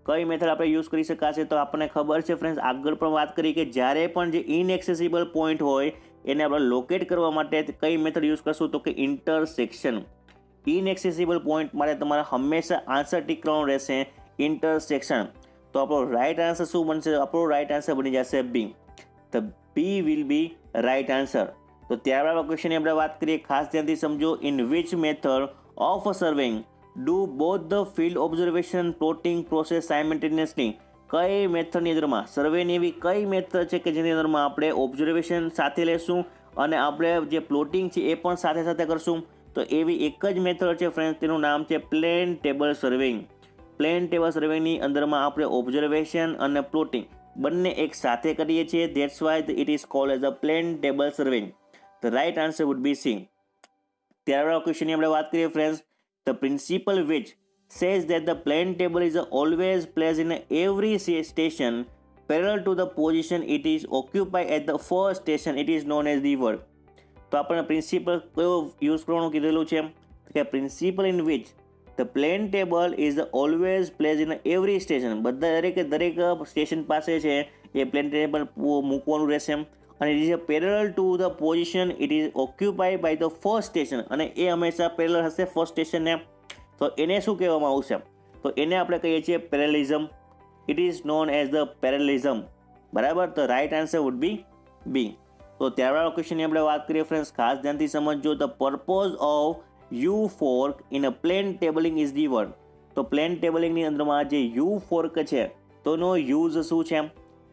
કઈ મેથડ આપણે યુઝ કરી શકાશે? તો આપણને ખબર છે ફ્રેન્ડ્સ, આગળ પણ વાત કરી કે જ્યારે પણ જે ઇનએક્સેસિબલ પોઈન્ટ હોય એને આપણે લોકેટ કરવા માટે કઈ મેથડ યુઝ કરશું? તો કે ઇન્ટરસેક્શન. ઇનએક્સેસિબલ પોઈન્ટ માટે તમારે હંમેશા આન્સર ટીક કરવાનું રહેશે, ઇન્ટરસેક્શન. તો આપણો રાઇટ આન્સર શું બનશે? આપણો રાઇટ આન્સર બની જશે B. The B will be right answer. તો ત્યારબાદ ક્વેશ્ચનની આપણે વાત કરીએ. ખાસ ધ્યાનથી સમજો. In which method of surveying do both the field observation plotting process simultaneously. કઈ મેથડની અંદરમાં સર્વેની એવી કઈ મેથડ છે કે જેની અંદરમાં આપણે ઓબ્ઝર્વેશન સાથે લેશું અને આપણે જે પ્લોટિંગ છે એ પણ સાથે સાથે કરશું? તો એવી એક જ મેથડ છે ફ્રેન્ડ્સ, તેનું નામ છે પ્લેન ટેબલ સર્વેઇંગ. પ્લેન ટેબલ સર્વેની અંદરમાં આપણે ઓબ્ઝર્વેશન અને પ્લોટિંગ બંને એક સાથે કરીએ છીએ. That's why it is called as a plane table surveying. The right answer would be C. ત્યારબાદ ક્વેશ્ચનની આપણે વાત કરીએ friends. The principle which says that the plane table is always placed in every station parallel to the position it is occupied at the first station. It is known as the word. તો આપણને પ્રિન્સિપલ કયો યુઝ કરવાનું કીધેલું છે? કે principle in which the plane table is always place in every station. દરેક સ્ટેશન પાસે છે એ પ્લેન ટેબલ મૂકવાનું રહેશે અને it is parallel to the position it is occupied by the first station. અને એ હંમેશા પેરેલલ હશે ફર્સ્ટ સ્ટેશનને. તો એને શું કહેવામાં આવશે? તો એને આપણે કહીએ છીએ parallelism. It is known as the parallelism. બરાબર. તો right answer would be B. તો ત્યારબાદ ક્વેશ્ચનની આપણે વાત કરીએ ફ્રેન્ડ્સ, ખાસ ધ્યાનથી સમજજો. The purpose of U fork in a plane tabling is the word. તો પ્લેન ટેબલિંગની અંદરમાં જે યુ ફોર્ક છે તોનો યુઝ શું છે?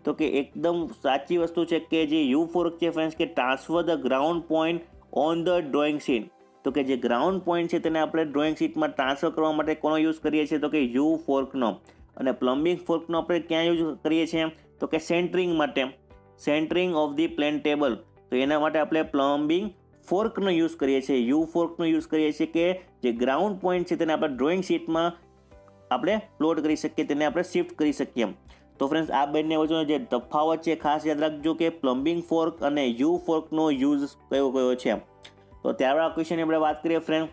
તો કે એકદમ સાચી વસ્તુ છે કે જે યુ ફોર્ક છે ફ્રેન્ડ્સ કે transfer the ground point on the drawing sheet. તો કે જે ગ્રાઉન્ડ પોઈન્ટ છે તેને આપણે ડ્રોઈંગ શીટમાં ટ્રાન્સફર કરવા માટે કોનો યુઝ કરીએ છીએ? તો કે યુ ફોર્કનો. અને પ્લમ્બિંગ ફોર્કનો આપણે ક્યાં યુઝ કરીએ છીએ? તો કે સેન્ટરિંગ માટે, centring of the plane table. તો એના માટે આપણે પ્લમ્બિંગ ફોર્કનો યુઝ કરીએ છીએ, યુ ફોર્કનો યુઝ કરીએ છીએ કે જે ગ્રાઉન્ડ પોઈન્ટ છે તેને આપણે ડ્રોઈંગ શીટમાં આપણે પ્લોટ કરી શકીએ, તેને આપણે શિફ્ટ કરી શકીએ. તો ફ્રેન્ડ્સ આ બંને વચ્ચેનો જે તફાવત છે ખાસ યાદ રાખજો કે પ્લમ્બિંગ ફોર્ક અને યુ ફોર્કનો યુઝ કયો છે. તો ત્યારબાદ ક્વેશ્ચનની આપણે વાત કરીએ friend.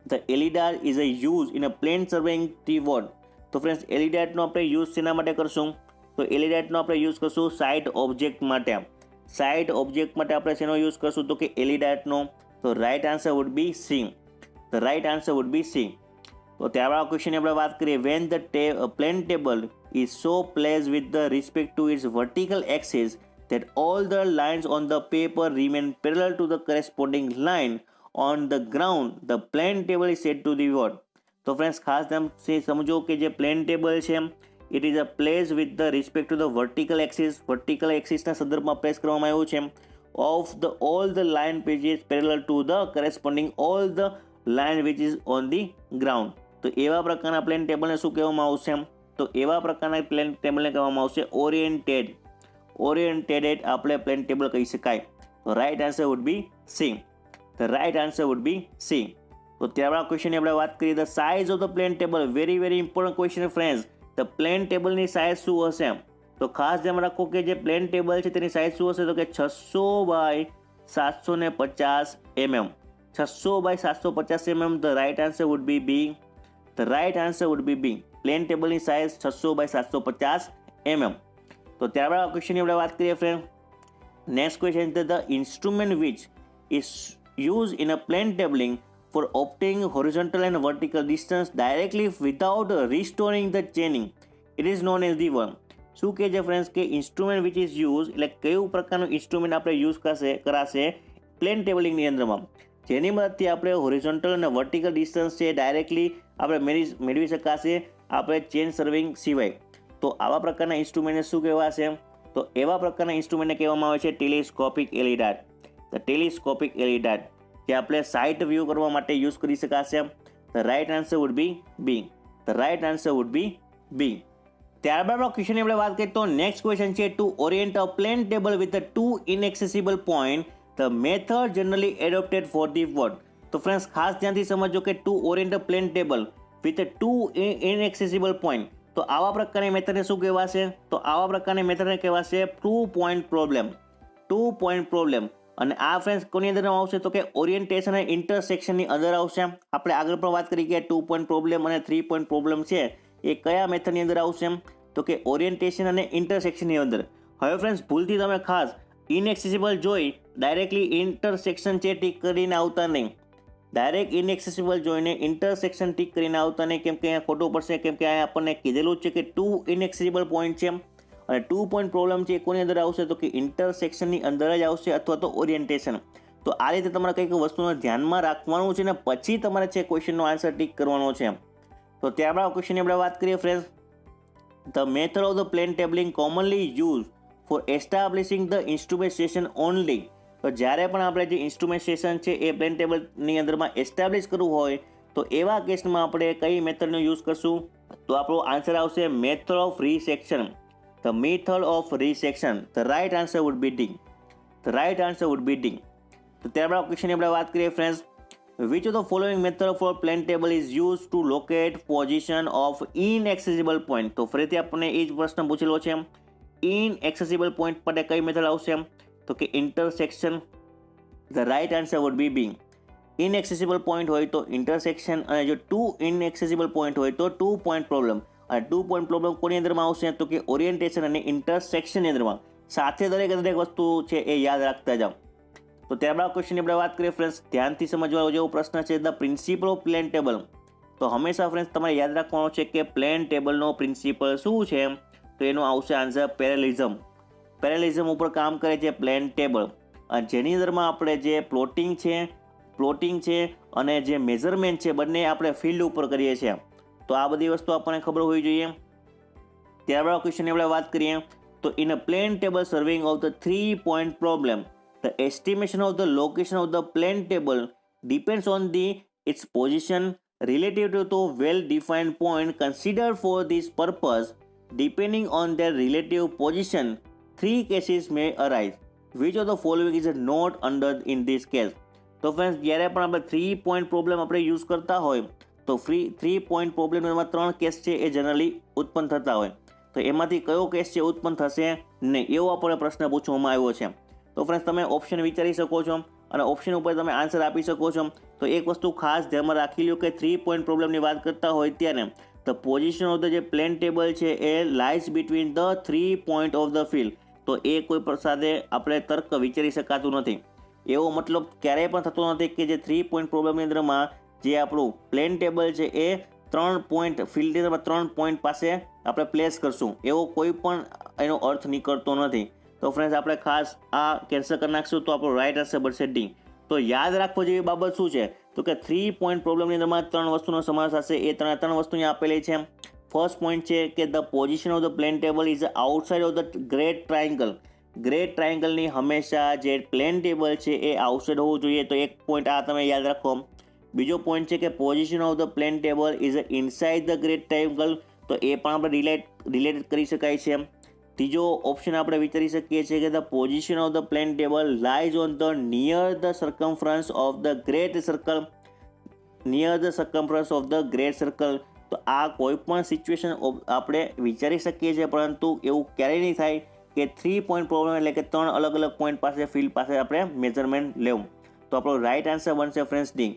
The alidade is a use in a plane surveying T what. તો ફ્રેન્ડ્સ એલિડાટનો આપણે યુઝ શેના માટે કરશું? તો એલિડાટનો આપણે યુઝ કરશું સાઇટ ઓબ્જેક્ટ માટે. સાઇટ ઓબ્જેક્ટ માટે આપણે શેનો યુઝ કરશું? તો કે એલિડાટનો. તો right answer would be C. The right answer would be C. તો ત્યારબાદ ક્વેશ્ચનની આપણે વાત કરીએ. When the plane table is so place with the respect to its vertical axis that all the lines on the paper remain parallel to the corresponding line on the ground, the plane table is said to be what? તો ફ્રેન્ડ્સ ખાસ તમે સમજો કે જે પ્લેન ટેબલ છે it is a place with the respect to the vertical એક્સિસના સંદર્ભમાં પ્લેસ કરવામાં આવ્યું છે of the all the line which is parallel to the corresponding all the line which is on the ground. તો એવા પ્રકારના પ્લેન ટેબલને શું કહેવામાં આવશે? તો એવા પ્રકારના પ્લેન ટેબલને કહેવામાં આવશે ઓરિએન્ટેડ આપણે પ્લેન ટેબલ કહી શકાય. તો right answer would be C. The right answer would be C. તો ત્યારબાદ ક્વેશ્ચનની આપણે વાત કરીએ the size of the plane table. Very important question friends. The plane ટેબલની સાઇઝ શું હશે? તો ખાસ ધ્યાન રાખો કે જે પ્લેન ટેબલ છે તેની સાઇઝ શું હશે? તો કે 600 by 750 mm. 600 by 750 mm. The right answer would be B. The right answer would be B. Plane ટેબલની સાઇઝ 600 બાય 750 mm. તો ત્યારબાદ ક્વેશ્ચનની આપણે વાત કરીએ ફ્રેન્ડ. નેક્સ્ટ ક્વેશ્ચન છે the instrument which is use in a plane tabling for obtaining horizontal and vertical distance directly without restoring the chaining. It is known as the one. શું કહે છે ફ્રેન્ડ્સ કે ઇન્સ્ટ્રુમેન્ટ વિચ ઇઝ યુઝ એટલે કયું પ્રકારનું ઇન્સ્ટ્રુમેન્ટ આપણે યુઝ કરાશે પ્લેન ટેબલિંગની અંદરમાં જેની મદદથી આપણે હોરિઝોન્ટલ અને વર્ટિકલ ડિસ્ટન્સ છે ડાયરેક્ટલી આપણે મેળવી શકાશે આપણે ચેન સર્વિંગ સિવાય. તો આવા પ્રકારના ઇન્સ્ટ્રુમેન્ટને શું કહેવાશે? તો એવા પ્રકારના ઇન્સ્ટ્રુમેન્ટને કહેવામાં આવે છે telescopic alidade. The telescopic alidade જે આપણે સાઇટ વ્યૂ કરવા માટે યુઝ કરી શકાશે. The right answer would be B. The right answer would be B. ત્યારબાદ ક્વેશ્ચનની આપણે વાત કરીએ તો નેક્સ્ટ ક્વેશ્ચન છે to orient a plane table with the two inaccessible point the method generally adopted for the what. તો ફ્રેન્ડ્સ ખાસ ધ્યાનથી સમજો કે to orient a plane table with two inaccessible point. તો આવા પ્રકારની મેથડને શું કહેવાશે? તો આવા પ્રકારની મેથડને કહેવાશે 2 point પ્રોબ્લેમ. 2 point problem. અને આ ફ્રેન્ડ્સ કોની અંદર આવશે? તો કે ઓરિએન્ટેશન અને ઇન્ટરસેક્શનની અંદર આવશે. આપણે આગળ પણ વાત કરી કે 2 point પ્રોબ્લેમ અને 3 point પ્રોબ્લેમ છે એ કયા મેથડની અંદર આવશે? તો કે ઓરિએન્ટેશન અને ઇન્ટરસેક્શનની અંદર. હવે ફ્રેન્ડ્સ ભૂલથી તમે ખાસ ઇનએક્સેસિબલ જોઈ ડાયરેક્ટલી ઇન્ટરસેક્શન છે ટીક કરીને આવતા નહીં. ડાયરેક્ટ ઇનએક્સેસિબલ જોઈને ઇન્ટરસેક્શન ટીક કરીને આવતા નહીં, કેમ કે અહીંયા ખોટું પડશે. કેમ કે અહીંયા આપણને કીધેલું જ છે કે 2 ઇનએક્સેસિબલ પોઈન્ટ છે અને 2 point પ્રોબ્લેમ છે એ કોની અંદર આવશે? તો કે ઇન્ટરસેક્શનની અંદર જ આવશે અથવા તો ઓરિએન્ટેશન. તો આ રીતે તમારે કંઈક વસ્તુને ધ્યાનમાં રાખવાનું છે ને પછી તમારે છે ક્વેશ્ચનનો આન્સર ટીક કરવાનો છે. તો ત્યારબાદ ક્વેશ્ચનની આપણે વાત કરીએ friends. The method of the plane tabling commonly use for establishing the instrumentation only. તો જ્યારે પણ આપણે જે ઇન્સ્ટ્રુમેન્ટેશન છે એ પ્લેન ટેબલની અંદરમાં એસ્ટાબ્લિશ કરવું હોય તો એવા કેસમાં આપણે કઈ મેથડનો યુઝ કરશું? તો આપણો આન્સર આવશે method of resection. The method of resection. The right answer would be D. The right answer would be D. તો ત્યારબાદ ક્વેશ્ચનની આપણે વાત કરીએ friends. Which of the following method for plane table is used to locate position of inaccessible point? તો ફરીથી આપણને એ જ પ્રશ્ન પૂછેલો છે. inaccessible point માટે કઈ મેથડ આવશે? તો કે intersection. The right answer would be B. inaccessible point હોય તો ઇન્ટરસેક્શન અને જો 2 inaccessible point હોય તો 2 point પ્રોબ્લેમ. અને 2 point પ્રોબ્લેમ કોની અંદરમાં આવશે? તો કે ઓરિએન્ટેશન અને ઇન્ટરસેક્શનની અંદરમાં. સાથે દરેક વસ્તુ છે એ યાદ રાખતા જાઓ. તો ત્યારબાદ ક્વેશ્ચનની આપણે વાત કરીએ ફ્રેન્ડ્સ. ધ્યાનથી સમજવા જેવો પ્રશ્ન છે the principal of plane table. તો હંમેશા ફ્રેન્ડ્સ તમારે યાદ રાખવાનો છે કે પ્લેન ટેબલનો પ્રિન્સિપલ શું છે? તો એનો આવશે આન્સર પેરેલિઝમ. પેરેલિઝમ ઉપર કામ કરે છે પ્લેન ટેબલ. અને જેની અંદરમાં આપણે જે પ્લોટિંગ છે અને જે મેઝરમેન્ટ છે બંને આપણે ફિલ્ડ ઉપર કરીએ છીએ. તો આ બધી વસ્તુ આપણને ખબર હોવી જોઈએ. ત્યારબાદ ક્વેશ્ચનની આપણે વાત કરીએ તો in a plane table serving of the 3 point problem the estimation of the location of the plane table depends on the its position relative to well defined point consider for this purpose depending on their relative position 3 cases may arise. Which of the following is not under in this case? તો ફ્રેન્ડ્સ જ્યારે પણ આપણે 3 point પ્રોબ્લેમ આપણે યુઝ કરતા હોય તો 3 point પ્રોબ્લેમમાં 3 કેસ છે એ જનરલી ઉત્પન્ન થતા હોય. તો એમાંથી કયો કેસ છે ઉત્પન્ન થશે નહીં એવો આપણને પ્રશ્ન પૂછવામાં આવ્યો છે. તો ફ્રેન્ડ્સ તમે ઓપ્શન વિચારી શકો છો અને ઓપ્શન ઉપર તમે આન્સર આપી શકો છો. તો એક વસ્તુ ખાસ ધ્યાનમાં રાખી લો કે 3 point પ્રોબ્લેમની વાત કરતા હોય ત્યારે ધ પોઝિશન ઓફ ધ જે પ્લેન ટેબલ છે એ lies between the 3 point of the field. તો એ કોઈ પ્રસાદે આપણે તર્ક વિચારી શકાતું નથી. એવો મતલબ ક્યારેય પણ થતો નથી કે જે 3 point પ્રોબ્લેમની અંદરમાં જે આપણું પ્લેન ટેબલ છે એ 3 point ફિલ્ડની 3 point પાસે આપણે પ્લેસ કરશું એવો કોઈ પણ એનો અર્થ નીકળતો નથી. તો ફ્રેન્ડ્સ આપણે ખાસ આ કેન્સલ કરી નાખશું તો આપણો રાઇટ આન્સર બનશે ડી. તો યાદ રાખવા જેવી બાબત શું છે તો કે 3 પોઈન્ટ પ્રોબ્લેમની અંદરમાં 3 વસ્તુનો સમાવેશ થશે. એ ત્રણ વસ્તુ અહીંયા આપેલી છે. ફર્સ્ટ પોઈન્ટ છે કે the position of the plane table is outside of the great triangle. Great ટ્રાયંગલની હંમેશા જે પ્લેન ટેબલ છે એ આઉટસાઇડ હોવું જોઈએ. તો એક પોઈન્ટ આ તમે યાદ રાખો. બીજો પોઈન્ટ છે કે position of the plane table is inside the great triangle. તો એ પણ આપણે રિલેટેડ કરી શકાય છે. ત્રીજો ઓપ્શન આપણે વિચારી શકીએ છીએ કે the position of the plane table lies on the near the circumference of the great circle. Near the circumference of the great circle. તો આ કોઈ પણ સિચ્યુએશન આપણે વિચારી શકીએ છીએ, પરંતુ એવું ક્યારેય નહીં થાય કે 3 પોઈન્ટ પ્રોબ્લેમ એટલે કે 3 અલગ અલગ પોઈન્ટ પાસે ફિલ્ડ પાસે આપણે મેઝરમેન્ટ લેવું. તો આપણો રાઇટ આન્સર બનશે ફ્રેન્ડ્સ ડી.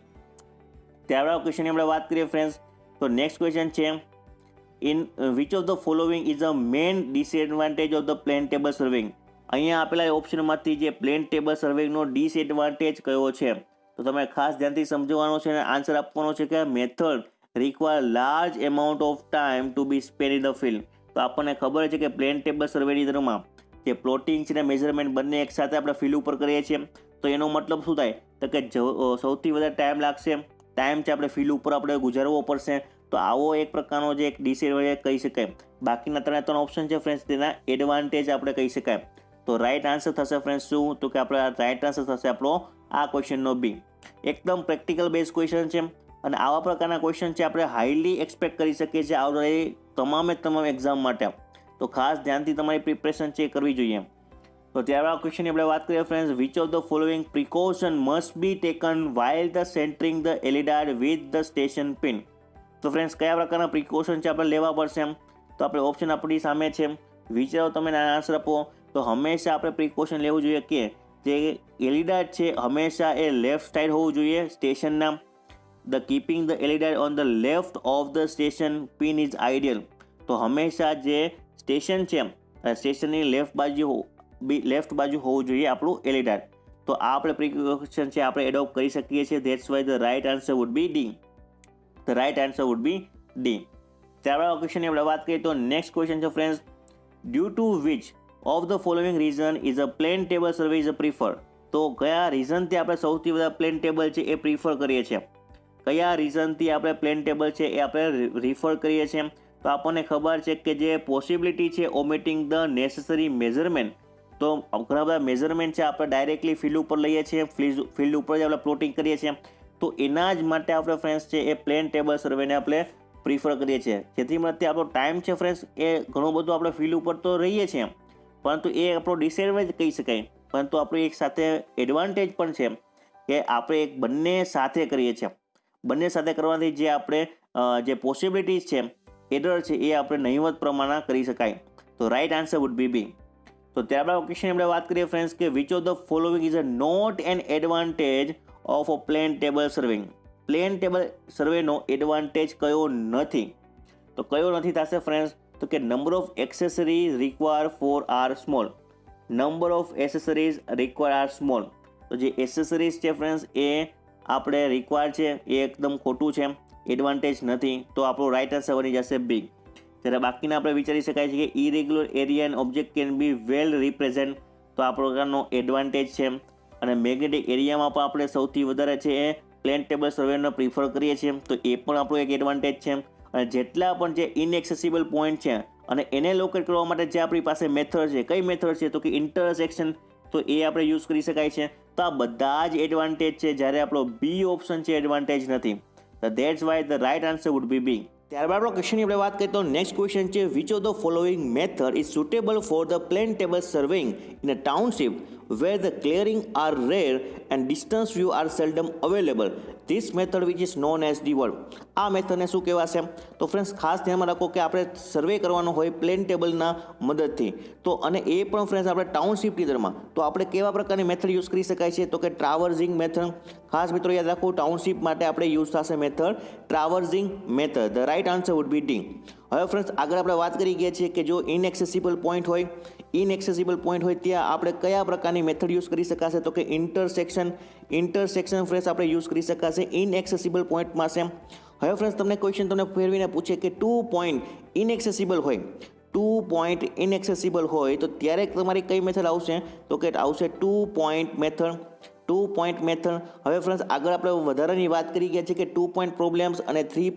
ત્યારબાદ ક્વેશ્ચનની આપણે વાત કરીએ ફ્રેન્ડ્સ, તો નેક્સ્ટ ક્વેશ્ચન છે in which of the following is a main disadvantage of the plane table serving. અહીંયા આપેલા ઓપ્શનમાંથી જે પ્લેન ટેબલ સર્વિંગનો ડિસએડવાન્ટેજ કયો છે તો તમે ખાસ ધ્યાનથી સમજવાનો છે અને આન્સર આપવાનો છે કે method require large amount of time to be spend in the field. તો આપણને ખબર છે કે પ્લેન ટેબલ સર્વેની અંદરમાં જે પ્લોટિંગ છે ને મેઝરમેન્ટ બંને એકસાથે આપણે ફિલ્ડ ઉપર કરીએ છીએ. તો એનો મતલબ શું થાય તો કે સૌથી વધારે ટાઈમ લાગશે. ટાઈમ છે આપણે ફિલ્ડ ઉપર આપણે ગુજારવો પડશે. તો આવો એક પ્રકારનો જે એક ડિસએડવાન્ટેજ કહી શકાય. બાકીના 3 ઓપ્શન છે ફ્રેન્ડ્સ તેના એડવાન્ટેજ આપણે કહી શકાય. તો રાઇટ આન્સર થશે ફ્રેન્ડ્સ શું તો કે આપણે રાઇટ આન્સર થશે આપણો આ ક્વેશ્ચનનો બી. એકદમ પ્રેક્ટિકલ બેઝ ક્વેશ્ચન છે અને આવા પ્રકારના ક્વેશ્ચન છે આપણે હાઈલી એક્સપેક્ટ કરી શકીએ છીએ આવનારી તમામ એક્ઝામ માટે. તો ખાસ ધ્યાનથી તમારી પ્રિપરેશન છે કરવી જોઈએ. તો ત્યારબાદ ક્વેશ્ચનની આપણે વાત કરીએ friends, which of the following precaution must be taken while the centring the LED with the station pin. તો ફ્રેન્ડ્સ કયા પ્રકારના પ્રિકોશન છે આપણે લેવા પડશે તો આપણે ઓપ્શન આપણી સામે છે. વિચારો તમે આન્સર આપો. તો હંમેશા આપણે પ્રિકોશન લેવું જોઈએ કે જે એલઈડી છે હંમેશા એ લેફ્ટ સાઈડ હોવું જોઈએ સ્ટેશનના. The keeping the LED on the left of the station pin is ideal. તો હંમેશા જે સ્ટેશન છે સ્ટેશનની લેફ્ટ બાજુ હોવું જોઈએ આપણું એલઈડી. તો આ આપણે પ્રિકોશન છે આપણે એડોપ્ટ કરી શકીએ છીએ. That's why the right answer would be D. The right answer would be D. ત્યારબાદ ક્વેશ્ચનની આપણે વાત કરીએ તો નેક્સ્ટ ક્વેશ્ચન છે friends, due to which of the following reason is a plane table survey is a prefer. તો કયા રીઝનથી આપણે સૌથી વધારે પ્લેન ટેબલ છે એ પ્રિફર કરીએ છીએ. કયા રીઝનથી આપણે પ્લેન ટેબલ છે એ આપણે રિફર કરીએ છીએ. તો આપણને ખબર છે કે જે પોસિબિલિટી છે ઓમિટિંગ ધ નેસેસરી મેઝરમેન્ટ. તો ઘણા બધા મેઝરમેન્ટ છે આપણે ડાયરેક્ટલી ફિલ્ડ ઉપર લઈએ છીએ, ફિલ્ડ ઉપર જ આપણે પ્લોટિંગ કરીએ છીએ. તો એના જ માટે આપણે ફ્રેન્ડ્સ છે એ પ્લેન ટેબલ સર્વેને આપણે પ્રિફર કરીએ છીએ. જેથી માટે આપણો ટાઈમ છે ફ્રેન્ડ્સ એ ઘણો બધો આપણે ફિલ્ડ ઉપર તો રહીએ છીએ, પરંતુ એ આપણો ડિસએડવાન્ટેજ કહી શકાય. પરંતુ આપણું એક સાથે એડવાન્ટેજ પણ છે કે આપણે એક બંને સાથે કરીએ છીએ. બંને સાથે કરવાથી જે આપણે જે પોસિબિલિટીઝ છે એરર છે એ આપણે નહીવત પ્રમાણમાં કરી શકાય. તો right answer would be B. તો ત્યારબાદ ક્વેશ્ચન આપણે વાત કરીએ ફ્રેન્ડ્સ કે which of the following is a not an advantage of a plane table surveying. Plane table સર્વેનો એડવાન્ટેજ કયો નથી. તો કયો નથી થશે ફ્રેન્ડ્સ તો કે number of accessories require for are small. Number of accessories require are small. તો જે એસેસરીઝ છે ફ્રેન્ડ્સ એ આપણે રિક્વાયર છે એ એકદમ ખોટું છે, એડવાન્ટેજ નથી. તો આપણો રાઇટ આન્સર બની જશે બી. ત્યારે બાકીના આપણે વિચારી શકાય છે કે irregular area and object can be well represent. તો આ પ્રકારનો એડવાન્ટેજ છે. અને મેગ્નેટિક એરિયામાં પણ આપણે સૌથી વધારે છે એ પ્લેન ટેબલ સર્વેનો પ્રિફર કરીએ છીએ. તો એ પણ આપણો એક એડવાન્ટેજ છે. અને જેટલા પણ જે ઇનએક્સેસિબલ પોઈન્ટ છે અને એને લોકેટ કરવા માટે જે આપણી પાસે મેથડ છે, કઈ મેથડ છે તો કે ઇન્ટરસેક્શન. તો એ આપણે યુઝ કરી શકાય છે. તો આ બધા જ એડવાન્ટેજ છે, જ્યારે આપણો બી ઓપ્શન છે એડવાન્ટેજ નથી. તો that's why the right answer would be B. ત્યારબાદ આપણો ક્વેશ્ચનની આપણે વાત કરીએ તો નેક્સ્ટ ક્વેશ્ચન છે which of the following method is suitable for the plane table surveying in a township where the clearing are rare and distance view are seldom available. This method which is known as the word. આ મેથડને શું કહેવાશે તો ફ્રેન્ડ્સ ખાસ ધ્યાનમાં રાખો કે આપણે સર્વે કરવાનો હોય પ્લેન ટેબલના મદદથી. તો અને એ પણ ફ્રેન્ડ્સ આપણે ટાઉનશીપની અંદરમાં તો આપણે કેવા પ્રકારની મેથડ યુઝ કરી શકાય છે તો કે ટ્રાવર્સિંગ મેથડ. ખાસ મિત્રો યાદ રાખો ટાઉનશીપ માટે આપણે યુઝ થશે method traversing method. The right answer would be D. હવે ફ્રેન્ડ્સ આગળ આપણે વાત કરી ગયા છીએ કે જો ઇનએક્સેસિબલ પોઈન્ટ હોય ત્યાં આપણે કયા પ્રકારની મેથડ યુઝ કરી શકાશે તો કે ઇન્ટરસેક્શન ફ્રેન્ડ્સ આપણે યુઝ કરી શકાશે ઇનએક્સેસિબલ પોઈન્ટમાં છે. હવે ફ્રેન્ડ્સ તમને ક્વેશ્ચન તમને ફેરવીને પૂછે કે 2 પોઈન્ટ ઇનએક્સેસિબલ હોય 2 પોઈન્ટ ઇનએક્સેસિબલ હોય તો ત્યારે તમારી કઈ મેથડ આવશે? તો કે આવશે 2 પોઈન્ટ મેથડ. 2 point method. હવે ફ્રેન્ડ્સ આગળ આપણે વધારાની વાત કરી ગયા છે કે 2 પોઈન્ટ પ્રોબ્લેમ્સ અને 3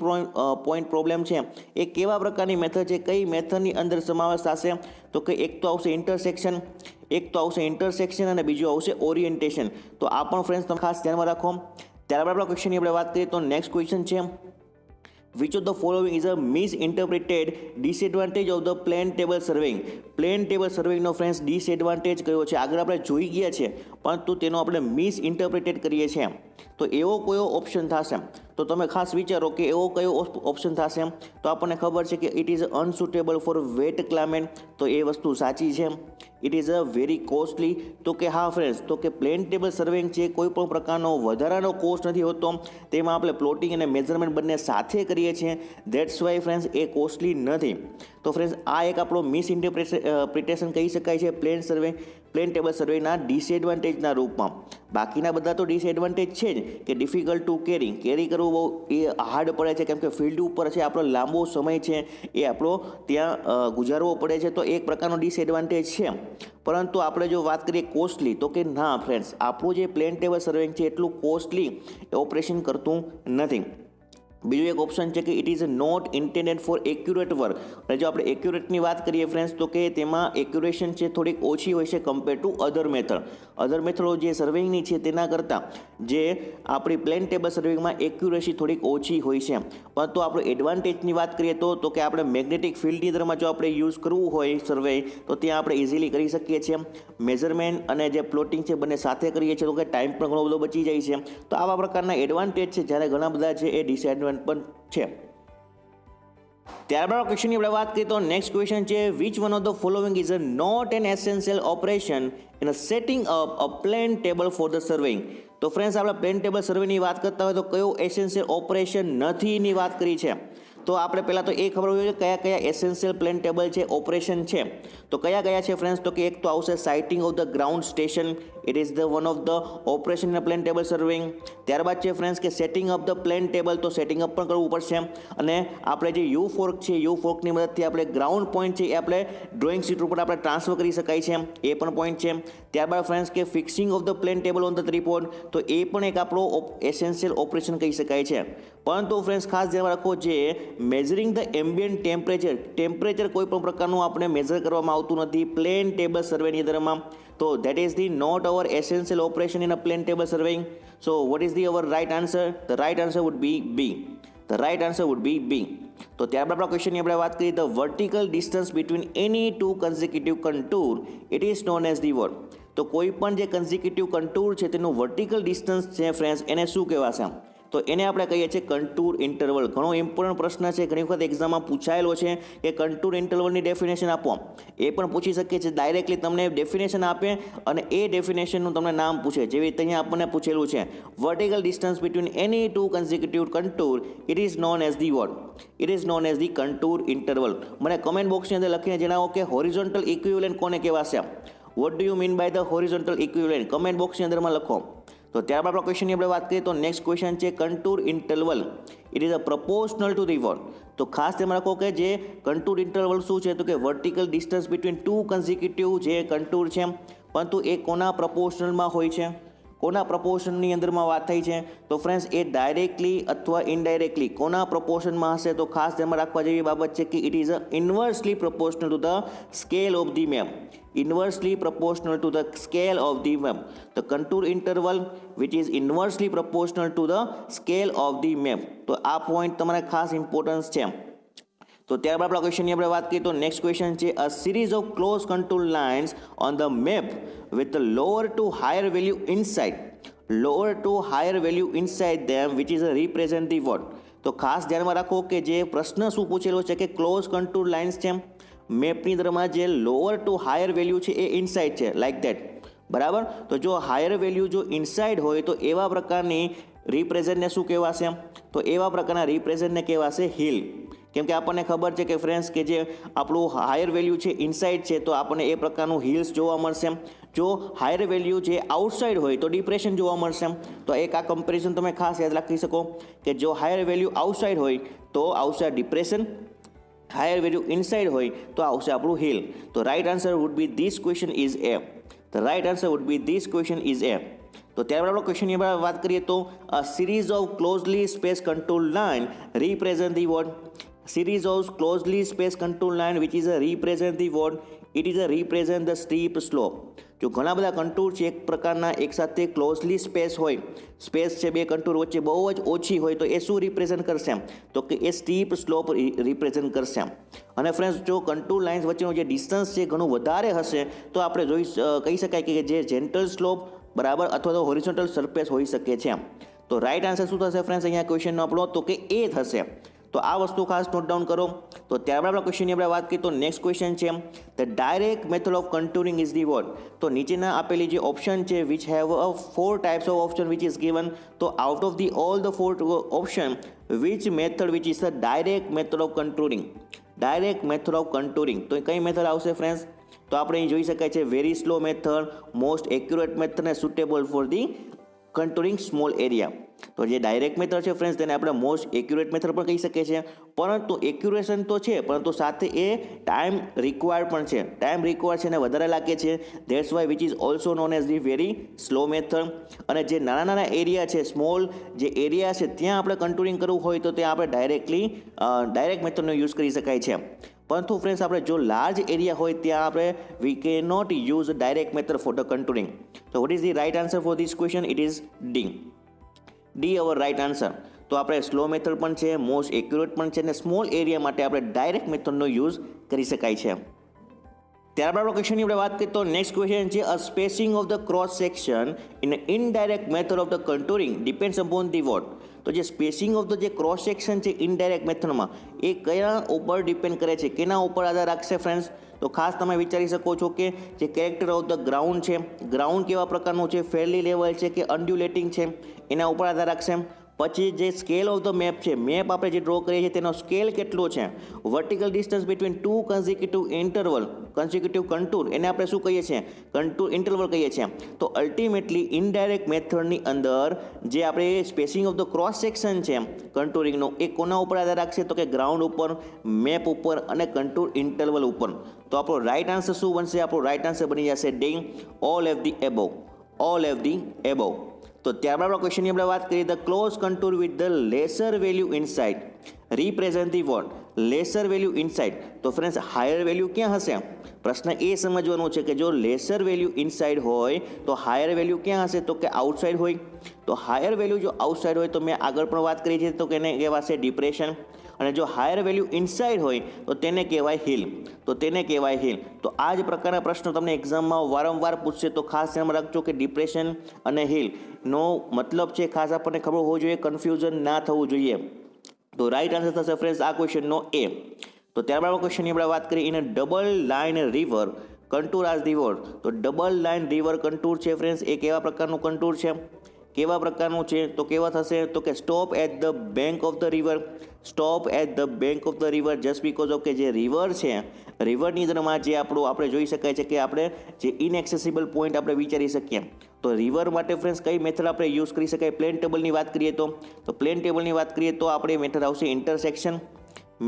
પોઈન્ટ પ્રોબ્લેમ છે એ કેવા પ્રકારની મેથડ છે, કઈ મેથડની અંદર સમાવેશ થશે? તો કે એક તો આવશે ઇન્ટરસેક્શન અને બીજું આવશે ઓરિએન્ટેશન. તો આ પણ ફ્રેન્ડ્સ તમે ખાસ ધ્યાનમાં રાખો. ત્યારબાદ આપણા ક્વેશ્ચનની આપણે વાત કરીએ તો નેક્સ્ટ ક્વેશ્ચન છે, which of the following is a misinterpreted disadvantage of the plane table surveying? Plane table સર્વેઇંગનો ફ્રેન્ડ્સ ડિસએડવાન્ટેજ કયો છે આગળ આપણે જોઈ ગયા છે, પરંતુ તેનો આપણે મિસઇન્ટરપ્રિટેટ કરીએ છીએ. તો એવો કયો ઓપ્શન થશે? તો તમે ખાસ વિચારો કે એવો કયો ઓપ્શન થશે. તો આપણને ખબર છે કે it is unsuitable for wet climate. તો એ વસ્તુ સાચી છે. It is a very costly. તો કે હા ફ્રેન્ડ્સ, તો કે પ્લેન ટેબલ સર્વેઇંગ છે કોઈ પણ પ્રકારનો વધારાનો કોસ્ટ નથી હોતો. તેમાં આપણે પ્લોટિંગ અને મેઝરમેન્ટ બંને સાથે કરીએ છીએ. That's Y friends A costly નથી. તો ફ્રેન્ડ્સ આ એક આપણો મિસઇન્ટરપ્રિટેશન કહી શકાય છે પ્લેન ટેબલ સર્વેના ડિસએડવાન્ટેજના રૂપમાં. બાકીના બધા તો ડિસએડવાન્ટેજ છે જ કે ડિફિકલ્ટ ટુ કેરી કરવું બહુ એ હાર્ડ પડે છે, કેમ કે ફિલ્ડ ઉપર છે, આપણો લાંબો સમય છે એ આપણો ત્યાં ગુજારવો પડે છે. તો એક પ્રકારનો ડિસએડવાન્ટેજ છે. પરંતુ આપણે જો વાત કરીએ કોસ્ટલી, તો કે ના ફ્રેન્ડ્સ, આપણું જે પ્લેન ટેબલ સર્વેઇંગ છે એટલું કોસ્ટલી ઓપરેશન કરતું નથી. બીજું એક ઓપ્શન છે કે it is not intended for accurate work. અને જો આપણે એક્યુરેટની વાત કરીએ ફ્રેન્ડ્સ, તો કે તેમાં એક્યુરેશન છે થોડીક ઓછી હોય છે કમ્પેર ટુ અધર મેથડો જે સર્વેઇંગની છે તેના કરતાં જે આપણી પ્લેન ટેબલ સર્વેઇંગમાં એક્યુરેસી થોડીક ઓછી હોય છે. પરંતુ આપણે એડવાન્ટેજની વાત કરીએ તો કે આપણે મેગ્નેટિક ફિલ્ડની અંદરમાં જો આપણે યુઝ કરવું હોય સર્વે, તો ત્યાં આપણે ઇઝીલી કરી શકીએ છીએ. મેઝરમેન્ટ અને જે પ્લોટિંગ છે બંને સાથે કરીએ છીએ તો કે ટાઈમ પણ ઘણો બધો બચી જાય છે. તો આવા પ્રકારના એડવાન્ટેજ છે, જ્યારે ઘણા બધા છે એ ડિસએડવાન્ટેજ પણ છે. ત્યારબાદ ક્વેશ્ચનની આપણે વાત કરીએ તો નેક્સ્ટ ક્વેશ્ચન છે, which one of the following is a not an essential operation in a setting up a plane table for the surveying? તો ફ્રેન્ડ્સ આપણે પ્લેન ટેબલ સર્વેની વાત કરતા હોય તો કયો એસેન્શિયલ ઓપરેશન નથીની વાત કરી છે. તો આપણે પહેલાં તો એ ખબર હોવી જોઈએ કયા કયા એસેન્શિયલ પ્લેન ટેબલ છે ઓપરેશન છે. તો કયા કયા છે ફ્રેન્ડ્સ? તો કે એક તો આવશે sighting of the ground station. It is the one of the operation in plane table સર્વેઇંગ. ત્યારબાદ છે ફ્રેન્ડ્સ કે setting up the plane table. તો સેટિંગ અપ પણ કરવું પડશે. અને આપણે જે યુ ફોર્ક છે, યુ ફોર્કની મદદથી આપણે ગ્રાઉન્ડ પોઈન્ટ છે એ આપણે ડ્રોઈંગ શીટ ઉપર આપણે ટ્રાન્સફર કરી શકાય છે, એ પણ પોઈન્ટ છે. ત્યારબાદ ફ્રેન્ડ્સ કે fixing of the plane table on the tripod. તો એ પણ એક આપણો એસેન્શિયલ ઓપરેશન કહી શકાય છે. પરંતુ ફ્રેન્ડ્સ ખાસ ધ્યાન રાખો, જે મેઝરિંગ ધ એમ્બિયન્ટ ટેમ્પરેચર કોઈ પણ પ્રકારનું આપણે મેઝર કરવામાં આવતું નથી પ્લેન ટેબલ સર્વેની અંદરમાં. તો that is the not our essential operation in a plane table surveying. So what is the our right answer? The right answer would be B. તો ત્યારબાદ આપણા ક્વેશ્ચનની આપણે વાત કરીએ, the vertical distance between any two consecutive contour it is known as the what? તો કોઈ પણ જે કન્ઝિક્યુટિવ કન્ટુર છે તેનું વર્ટિકલ ડિસ્ટન્સ છે ફ્રેન્ડ્સ, એને શું કહેવાશે? તો એને આપણે કહીએ છીએ કન્ટુર ઇન્ટરવલ. ઘણો ઇમ્પોર્ટન્ટ પ્રશ્ન છે, ઘણી વખત એક્ઝામમાં પૂછાયેલો છે કે કન્ટુર ઇન્ટરવલની ડેફિનેશન આપો. એ પણ પૂછી શકીએ છીએ, ડાયરેક્ટલી તમને ડેફિનેશન આપે અને એ ડેફિનેશનનું તમને નામ પૂછે. જેવી રીતે અહીંયા આપણને પૂછેલું છે, vertical distance between any two consecutive contour it is known as the what? It is known as the contour interval. મને કમેન્ટ બોક્સની અંદર લખીને જણાવો કે હોરિઝોન્ટલ ઇક્વિવેલન્ટ કોને કહેવાશે? What do you mean by the horizontal equivalent? Comment બોક્સની અંદરમાં લખો. તો ત્યારબાદ આપણા ક્વેશ્ચનની આપણે વાત કરીએ તો નેક્સ્ટ ક્વેશ્ચન છે, contour interval it is a proportional to the what? તો ખાસ ધ્યાન રાખો કે જે કન્ટુર ઇન્ટરવલ શું છે? તો કે vertical distance between two consecutive જે કન્ટુર છે, પરંતુ એ કોના પ્રપોર્શનલમાં હોય છે? કોના પ્રપોર્શનની અંદરમાં વાત થઈ છે? તો ફ્રેન્ડ્સ એ ડાયરેક્ટલી અથવા ઇનડાયરેક્ટલી કોના પ્રપોર્શનમાં હશે? તો ખાસ ધ્યાનમાં રાખવા જેવી બાબત છે કે it is a inversely proportional to the scale of the map. Inversely proportional to the scale of the map. The contour interval which is inversely proportional to the scale of the map. તો આ પોઈન્ટ તમારે ખાસ ઇમ્પોર્ટન્સ છે. તો ત્યારબાદ આપણા ક્વેશ્ચનની આપણે વાત કરીએ તો નેક્સ્ટ ક્વેશ્ચન છે, a series of close contour lines on the map with the lower to higher value inside them which is a represent the what? તો ખાસ ધ્યાનમાં રાખો કે જે પ્રશ્ન શું પૂછેલો છે કે ક્લોઝ કન્ટુર લાઇન્સ છે મેપની અંદરમાં, જે લોઅર ટુ હાયર વેલ્યુ છે એ ઇનસાઇડ છે, લાઇક ધેટ. બરાબર? તો જો હાયર વેલ્યુ જો ઇનસાઇડ હોય તો એવા પ્રકારની રિપ્રેઝન્ટને શું કહેવાશે? તો એવા પ્રકારના રિપ્રેઝન્ટને કહેવાશે હિલ. કેમ કે આપણને ખબર છે કે ફ્રેન્ડ્સ કે જે આપણું હાયર વેલ્યુ છે ઇનસાઇડ છે, તો આપણને એ પ્રકારનું હિલ્સ જોવા મળશે. જો હાયર વેલ્યુ જે આઉટસાઇડ હોય તો ડિપ્રેશન જોવા મળશે. તો એક આ કમ્પેરિઝન તમે ખાસ યાદ રાખી શકો કે જો હાયર વેલ્યુ આઉટસાઇડ હોય તો આવશે ડિપ્રેશન, હાયર વેલ્યુ ઇનસાઇડ હોય તો આવશે આપણું હિલ. તો right answer would be this question is A. The right answer would be this question is A. તો ત્યારબાદ આપણે ક્વેશ્ચનની આપણે વાત કરીએ તો a series of closely space control line represent the what. Series of closely space control line which is a represent the what. It is a represent the steep slope. જો ઘણા બધા કન્ટુર છે એક પ્રકારના એકસાથે ક્લોઝલી સ્પેસ હોય, સ્પેસ છે બે કન્ટુર વચ્ચે બહુ જ ઓછી હોય, તો એ શું રિપ્રેઝન્ટ કરશે? તો કે એ સ્ટીપ સ્લોપ રિપ્રેઝન્ટ કરશે. અને ફ્રેન્ડ્સ, જો કન્ટુર લાઇન્સ વચ્ચેનું જે ડિસ્ટન્સ છે ઘણું વધારે હશે તો આપણે કહી શકાય કે જે જેન્ટલ સ્લોપ બરાબર અથવા તો હોરિઝોન્ટલ સરફેસ હોઈ શકે છે. તો રાઇટ આન્સર શું થશે ફ્રેન્ડ્સ અહીંયા ક્વેશ્ચનનો આપણો? તો કે એ થશે. તો આ વસ્તુ ખાસ નોટ ડાઉન કરો. તો ત્યારબાદ આપણા ક્વેશ્ચનની આપણે વાત કરીએ તો નેક્સ્ટ ક્વેશ્ચન છે the direct method of contouring is the what. તો નીચેના આપેલી જે ઓપ્શન છે which have a 4 types of option which is given. તો out of the all the 4 option which method which is the direct method of contouring. Direct method of contouring તો કઈ મેથડ આવશે ફ્રેન્ડ્સ? તો આપણે અહીં જોઈ શકાય છે very slow method, most accurate method અને suitable for the contouring small area. તો જે ડાયરેક્ટ મેથડ છે ફ્રેન્ડ્સ તેને આપણે મોસ્ટ એક્યુરેટ મેથડ પણ કહી શકીએ છીએ, પરંતુ એક્યુરેશન તો છે પરંતુ સાથે એ ટાઈમ રિક્વાયર્ડ પણ છે. ટાઈમ રિક્વાયર્ડ છે અને વધારે લાગે છે, that's Y which is also known as the very slow method. અને જે નાના નાના એરિયા છે, સ્મોલ જે એરિયા છે ત્યાં આપણે કન્ટુરિંગ કરવું હોય તો ત્યાં આપણે ડાયરેક્ટ મેથડનો યુઝ કરી શકાય છે. પરંતુ ફ્રેન્ડ્સ આપણે જો લાર્જ એરિયા હોય ત્યાં આપણે we can not use direct method for the contouring. તો what is the right answer for this question? It is D. D our right answer. તો આપણે સ્લો મેથડ પણ છે, મોસ્ટ એક્યુરેટ પણ છે અને સ્મોલ એરિયા માટે આપણે ડાયરેક્ટ મેથડનો યુઝ કરી શકાય છે. ત્યારબાદ આપણે ક્વેશ્ચનની આપણે વાત કરીએ તો નેક્સ્ટ ક્વેશ્ચન છે a spacing of the cross section in indirect method of the contouring depends upon the what. તો જે સ્પેસિંગ ઓફ ધ જે ક્રોસ સેક્શન છે ઇનડાયરેક્ટ મેથડમાં એ કયા ઉપર ડિપેન્ડ કરે છે, કેના ઉપર આધાર રાખશે ફ્રેન્ડ્સ? તો ખાસ તમે વિચારી શકો છો કે જે કેરેક્ટર ઓફ ધ ગ્રાઉન્ડ છે, ગ્રાઉન્ડ કેવા પ્રકારનું છે, ફેરલી લેવલ છે કે અનડ્યુલેટિંગ છે, એના ઉપર આધાર રાખશે. પછી જે સ્કેલ ઓફ ધ મેપ છે, મેપ આપણે જે ડ્રો કરીએ છીએ તેનો સ્કેલ કેટલો છે, vertical distance between two consecutive contour એને આપણે શું કહીએ છીએ? કન્ટુર ઇન્ટરવલ કહીએ છીએ. તો અલ્ટિમેટલી ઇનડાયરેક્ટ મેથડની અંદર જે આપણે spacing of the cross section છે કન્ટુરિંગનો એ કોના ઉપર આધાર રાખશે? તો કે ગ્રાઉન્ડ ઉપર, મેપ ઉપર અને કન્ટુર ઇન્ટરવલ ઉપર. તો આપણો રાઇટ આન્સર શું બનશે? આપણો રાઇટ આન્સર બની જશે D, all of the above. All of the above. તો ત્યારબાદ આપણા ક્વેશ્ચનની આપણે વાત કરીએ the close contour with the lesser value inside represent the what. Lesser value inside. તો ફ્રેન્ડ્સ હાયર વેલ્યુ ક્યાં હશે? પ્રશ્ન એ સમજવાનું છે કે જો લેસર વેલ્યુ ઇનસાઇડ હોય તો હાયર વેલ્યુ ક્યાં હશે? તો કે આઉટસાઇડ હોય. તો હાયર વેલ્યુ જો આઉટસાઇડ હોય તો મેં આગળ પણ વાત કરી છે તો કે એને કહેવાશે ડિપ્રેશન. અને જો હાયર વેલ્યુ ઇનસાઇડ હોય તો તેને કહેવાય હિલ. તો તેને કહેવાય હિલ. તો આ જ પ્રકારના પ્રશ્નો તમને એક્ઝામમાં વારંવાર પૂછશે, તો ખાસ ધ્યાન રાખજો કે ડિપ્રેશન અને હિલનો મતલબ છે ખાસ આપણને ખબર હોવી જોઈએ, કન્ફ્યુઝન ના થવું જોઈએ. તો રાઇટ આન્સર થશે ફ્રેન્ડ્સ આ ક્વેશ્ચનનો એ. તો ત્યારબાદ ક્વેશ્ચનની આપણે વાત કરીએ in a double line river contour as the what. તો ડબલ લાઇન રિવર કન્ટુર છે ફ્રેન્ડ્સ એ કેવા પ્રકારનું કન્ટુર છે? કેવા પ્રકારનું છે? તો કેવા થશે? તો કે stop at the bank of the river. Stop at the bank of the river just because of કે જે રિવર છે, રિવરની અંદરમાં જે આપણે જોઈ શકાય છે કે આપણે જે ઇનએક્સેસિબલ પોઈન્ટ આપણે વિચારી શકીએ. તો રિવર માટે ફ્રેન્ડ્સ કઈ મેથડ આપણે યુઝ કરી શકાય? પ્લેન ટેબલની વાત કરીએ તો પ્લેન ટેબલની વાત કરીએ તો આપણે મેથડ આવશે ઇન્ટરસેક્શન.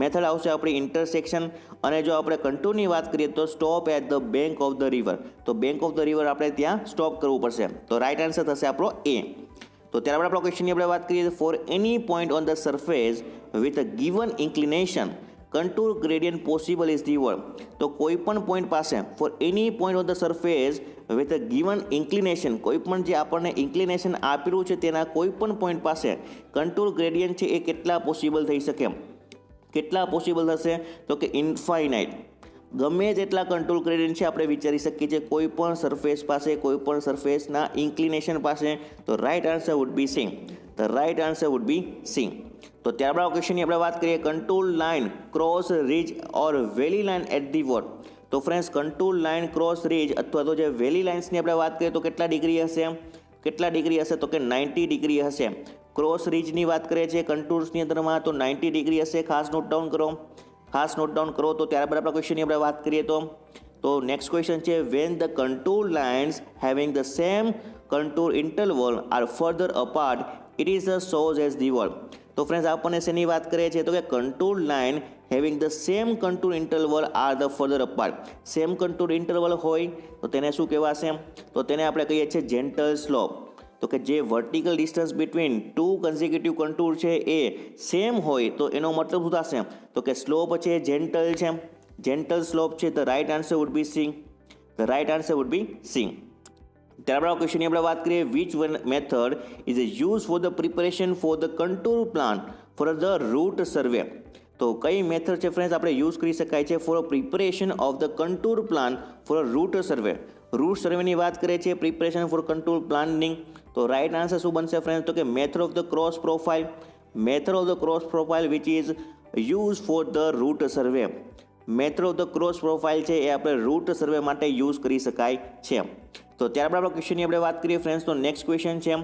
મેથડ આવશે આપણી ઇન્ટરસેક્શન. અને જો આપણે કન્ટુરની વાત કરીએ તો stop at the bank of the river. તો બેંક ઓફ ધ રિવર આપણે ત્યાં સ્ટોપ કરવું પડશે. તો રાઇટ આન્સર થશે આપણો એ. તો ત્યારબાદ આપણા ક્વેશ્ચનની આપણે વાત કરીએ for any point on the surface with a given inclination contour gradient possible is the what. તો કોઈ પણ પોઈન્ટ પાસે for any point on the surface with a given inclination, કોઈ પણ જે આપણને ઇન્ક્લિનેશન આપેલું છે તેના કોઈ પણ પોઈન્ટ પાસે કન્ટુર ગ્રેડિયન્ટ છે એ કેટલા પોસિબલ થઈ શકે? કેટલા પોસિબલ થશે? તો કે ઇન્ફાઇનાઇટ. ગમે તેટલા કન્ટુર ગ્રેડિયન્ટ છે આપણે વિચારી શકીએ છીએ કોઈ પણ સરફેસ પાસે, કોઈ પણ સરફેસના ઇન્ક્લિનેશન પાસે. તો right answer would be C. The right answer would be C. તો ત્યારબાદ ક્વેશ્ચનની આપણે વાત કરીએ contour line cross ridge or valley line at the what. તો friends contour line cross ridge અથવા તો જે વેલી લાઇન્સની આપણે વાત કરીએ તો કેટલા ડિગ્રી હશે? કેટલા ડિગ્રી હશે? તો કે 90 ડિગ્રી હશે. ક્રોસ રિજની વાત કરીએ છીએ કન્ટુર્સની અંદરમાં તો 90 ડિગ્રી હશે. ખાસ નોટ ડાઉન કરો, ખાસ નોટ ડાઉન કરો. તો ત્યારબાદ આપણા ક્વેશ્ચનની આપણે વાત કરીએ તો નેક્સ્ટ ક્વેશ્ચન છે when the contour lines having the same contour interval are further apart it is a shows as the what. તો ફ્રેન્ડ્સ આપણને શેની વાત કરે છે તો કે contour line having the same contour interval are the further apart. Same contour interval હોય તો તેને શું કહેવાશે? તો તેને આપણે કહીએ છીએ જેન્ટલ સ્લોપ. તો કે જે vertical distance between two consecutive contour છે એ સેમ હોય તો એનો મતલબ શું થશે? તો કે સ્લોપ છે જેન્ટલ છે, જેન્ટલ સ્લોપ છે. The right answer would be C. The right answer would be C. ત્યારબાદ ક્વેશ્ચનની આપણે વાત કરીએ, which one method is use for the preparation for the contour plan for the route survey. તો કઈ મેથડ છે ફ્રેન્ડ્સ આપણે યુઝ કરી શકાય છે for preparation of the contour plan for route survey. Route સર્વેની વાત કરે છે પ્રિપેરેશન ફોર કન્ટુર પ્લાનિંગ. તો રાઇટ આન્સર શું બનશે ફ્રેન્ડ્સ? તો કે method of the cross profile. Method of the cross profile which is use for the route survey. Method of the cross profile છે એ આપણે રૂટ સર્વે માટે યુઝ કરી શકાય છે. તો ત્યારબાદ આપણે ક્વેશ્ચનની આપણે વાત કરીએ ફ્રેન્ડ્સ, તો નેક્સ્ટ ક્વેશ્ચન છે,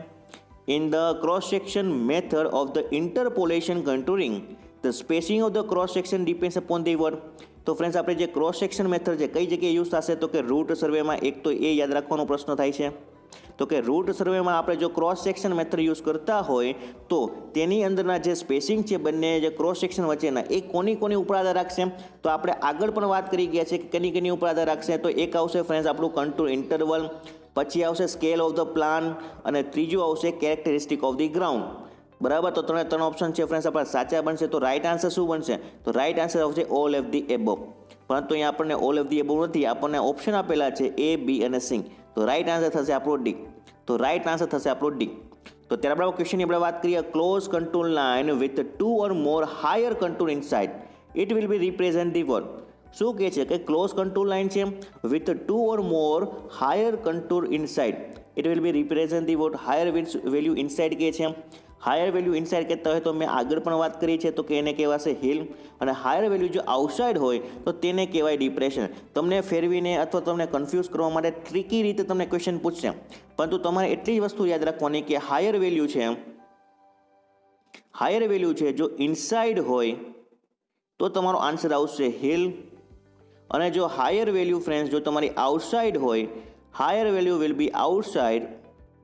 in the cross section method of the interpolation contouring the spacing of the cross section depends upon the word. તો ફ્રેન્ડ્સ આપણે જે ક્રોસ સેક્શન મેથડ છે કઈ જગ્યાએ યુઝ થશે? તો કે રૂટ સર્વેમાં. એક તો એ યાદ રાખવાનો પ્રશ્ન થાય છે. તો કે રૂટ સર્વેમાં આપણે જો ક્રોસ સેક્શન મેથડ યુઝ કરતા હોય તો તેની અંદરના જે સ્પેસિંગ છે બંને જે ક્રોસ સેક્શન વચ્ચેના એ કોની ઉપર આધાર રાખશે? તો આપણે આગળ પણ વાત કરી ગયા છે કે કેની ઉપર આધાર રાખશે. તો એક આવશે ફ્રેન્ડ્સ આપણું કન્ટુર ઇન્ટરવલ, પછી આવશે સ્કેલ ઓફ ધ પ્લાન, અને ત્રીજું આવશે કેરેક્ટરિસ્ટિક ઓફ ધ ગ્રાઉન્ડ. બરાબર, તો ત્રણ ઓપ્શન છે ફ્રેન્ડ્સ આપણા સાચા બનશે. તો રાઇટ આન્સર શું બનશે? તો રાઇટ આન્સર આવશે ઓલ ઓફ ધી એબોવ. પરંતુ અહીંયા આપણને ઓલ ઓફ ધી એબોવ નથી, આપણને ઓપ્શન આપેલા છે એ, બી અને સી. તો રાઇટ આન્સર થશે આપણો ડી. તો રાઇટ આન્સર થશે આપણો ડી. તો ત્યારબાદ ક્વેશ્ચનની આપણે વાત કરીએ, close contour line with two or more higher contour inside it will be represent the word. શું કહે છે કે ક્લોઝ કન્ટુર લાઇન છે with two or more higher contour inside it will be represent the word. Higher value inside કહે છે. હાયર વેલ્યુ ઇનસાઇડ કહેતા હોય તો મેં આગળ પણ વાત કરી છે તો કે એને કહેવાશે હિલ, અને હાયર વેલ્યુ જો આઉટસાઇડ હોય તો તેને કહેવાય ડિપ્રેશન. તમને ફેરવીને અથવા તમને કન્ફ્યુઝ કરવા માટે ટ્રિકી રીતે તમને ક્વેશ્ચન પૂછશે, પરંતુ તમારે એટલી જ વસ્તુ યાદ રાખવાની કે હાયર વેલ્યુ છે જો ઇનસાઇડ હોય તો તમારો આન્સર આવશે હિલ, અને જો હાયર વેલ્યુ ફ્રેન્ડ્સ જો તમારી આઉટસાઇડ હોય, higher value will be outside,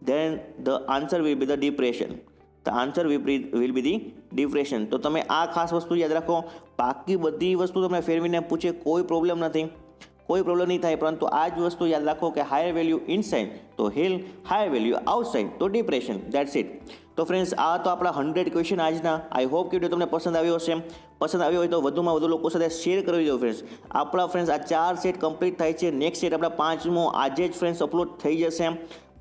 then the answer will be the depression. The answer will be the depression. તો તમે આ ખાસ વસ્તુ યાદ રાખો. બાકી બધી વસ્તુ તમને ફેરવીને પૂછે કોઈ પ્રોબ્લેમ નથી, કોઈ પ્રોબ્લેમ નહીં થાય, પરંતુ આ જ વસ્તુ યાદ રાખો કે હાયર વેલ્યુ ઇનસાઇડ તો હિલ, હાયર વેલ્યુ આઉટસાઇડ તો ડિપ્રેશન. That's it. તો ફ્રેન્ડ્સ આ તો આપણા 100 ક્વેશ્ચન આજના. આઈ હોપ કે વિડીયો તમને પસંદ આવ્યો હશે. પસંદ આવ્યો હોય તો વધુમાં વધુ લોકો સાથે શેર કરી દો ફ્રેન્ડ્સ. આપણા ફ્રેન્ડ્સ આ 4 સેટ કમ્પ્લીટ થાય છે. નેક્સ્ટ સેટ આપણા 5મો આજે જ ફ્રેન્ડ્સ અપલોડ થઈ જશે.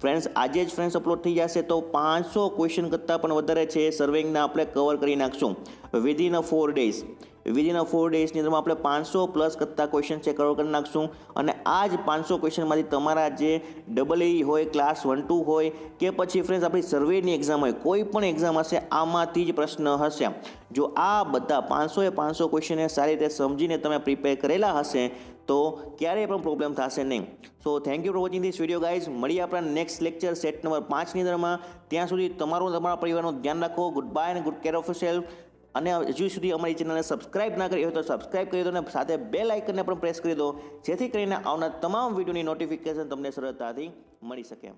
ફ્રેન્ડ્સ આજે જ ફ્રેન્ડ્સ અપલોડ થઈ જશે તો 500 ક્વેશ્ચન કરતાં પણ વધારે છે સર્વિંગના આપણે કવર કરી નાખશું within a 4 days. Within a 4 ડેઝની અંદરમાં આપણે 500+ કરતાં ક્વેશ્ચન છે કવર કરી નાખશું. અને આ જ 500 ક્વેશ્ચનમાંથી તમારા જે EE હોય, ક્લાસ 1-2 હોય કે પછી ફ્રેન્ડ્સ આપણી સર્વેની એક્ઝામ હોય, કોઈ પણ એક્ઝામ હશે આમાંથી જ પ્રશ્ન હશે. જો આ બધા 500 ક્વેશ્ચનને સારી રીતે સમજીને તમે પ્રિપેર કરેલા હશે તો ક્યારેય પણ પ્રોબ્લેમ થશે નહીં. So thank you for watching this video guys. મળીએ આપણા નેક્સ્ટ લેક્ચર સેટ નંબર 5ની અંદરમાં. ત્યાં સુધી તમારા પરિવારનું ધ્યાન રાખો. ગુડ બાય અને ગુડ કેર ઓફ યોરસેલ્ફ. અને હજુ સુધી અમારી ચેનલને સબસ્ક્રાઇબ ના કરી હોય તો સબસ્ક્રાઇબ કરી દો, અને સાથે બેલ આઇકનને પણ પ્રેસ કરી દો, જેથી કરીને આવનાર તમામ વિડીયોની નોટિફિકેશન તમને સરળતાથી મળી શકે.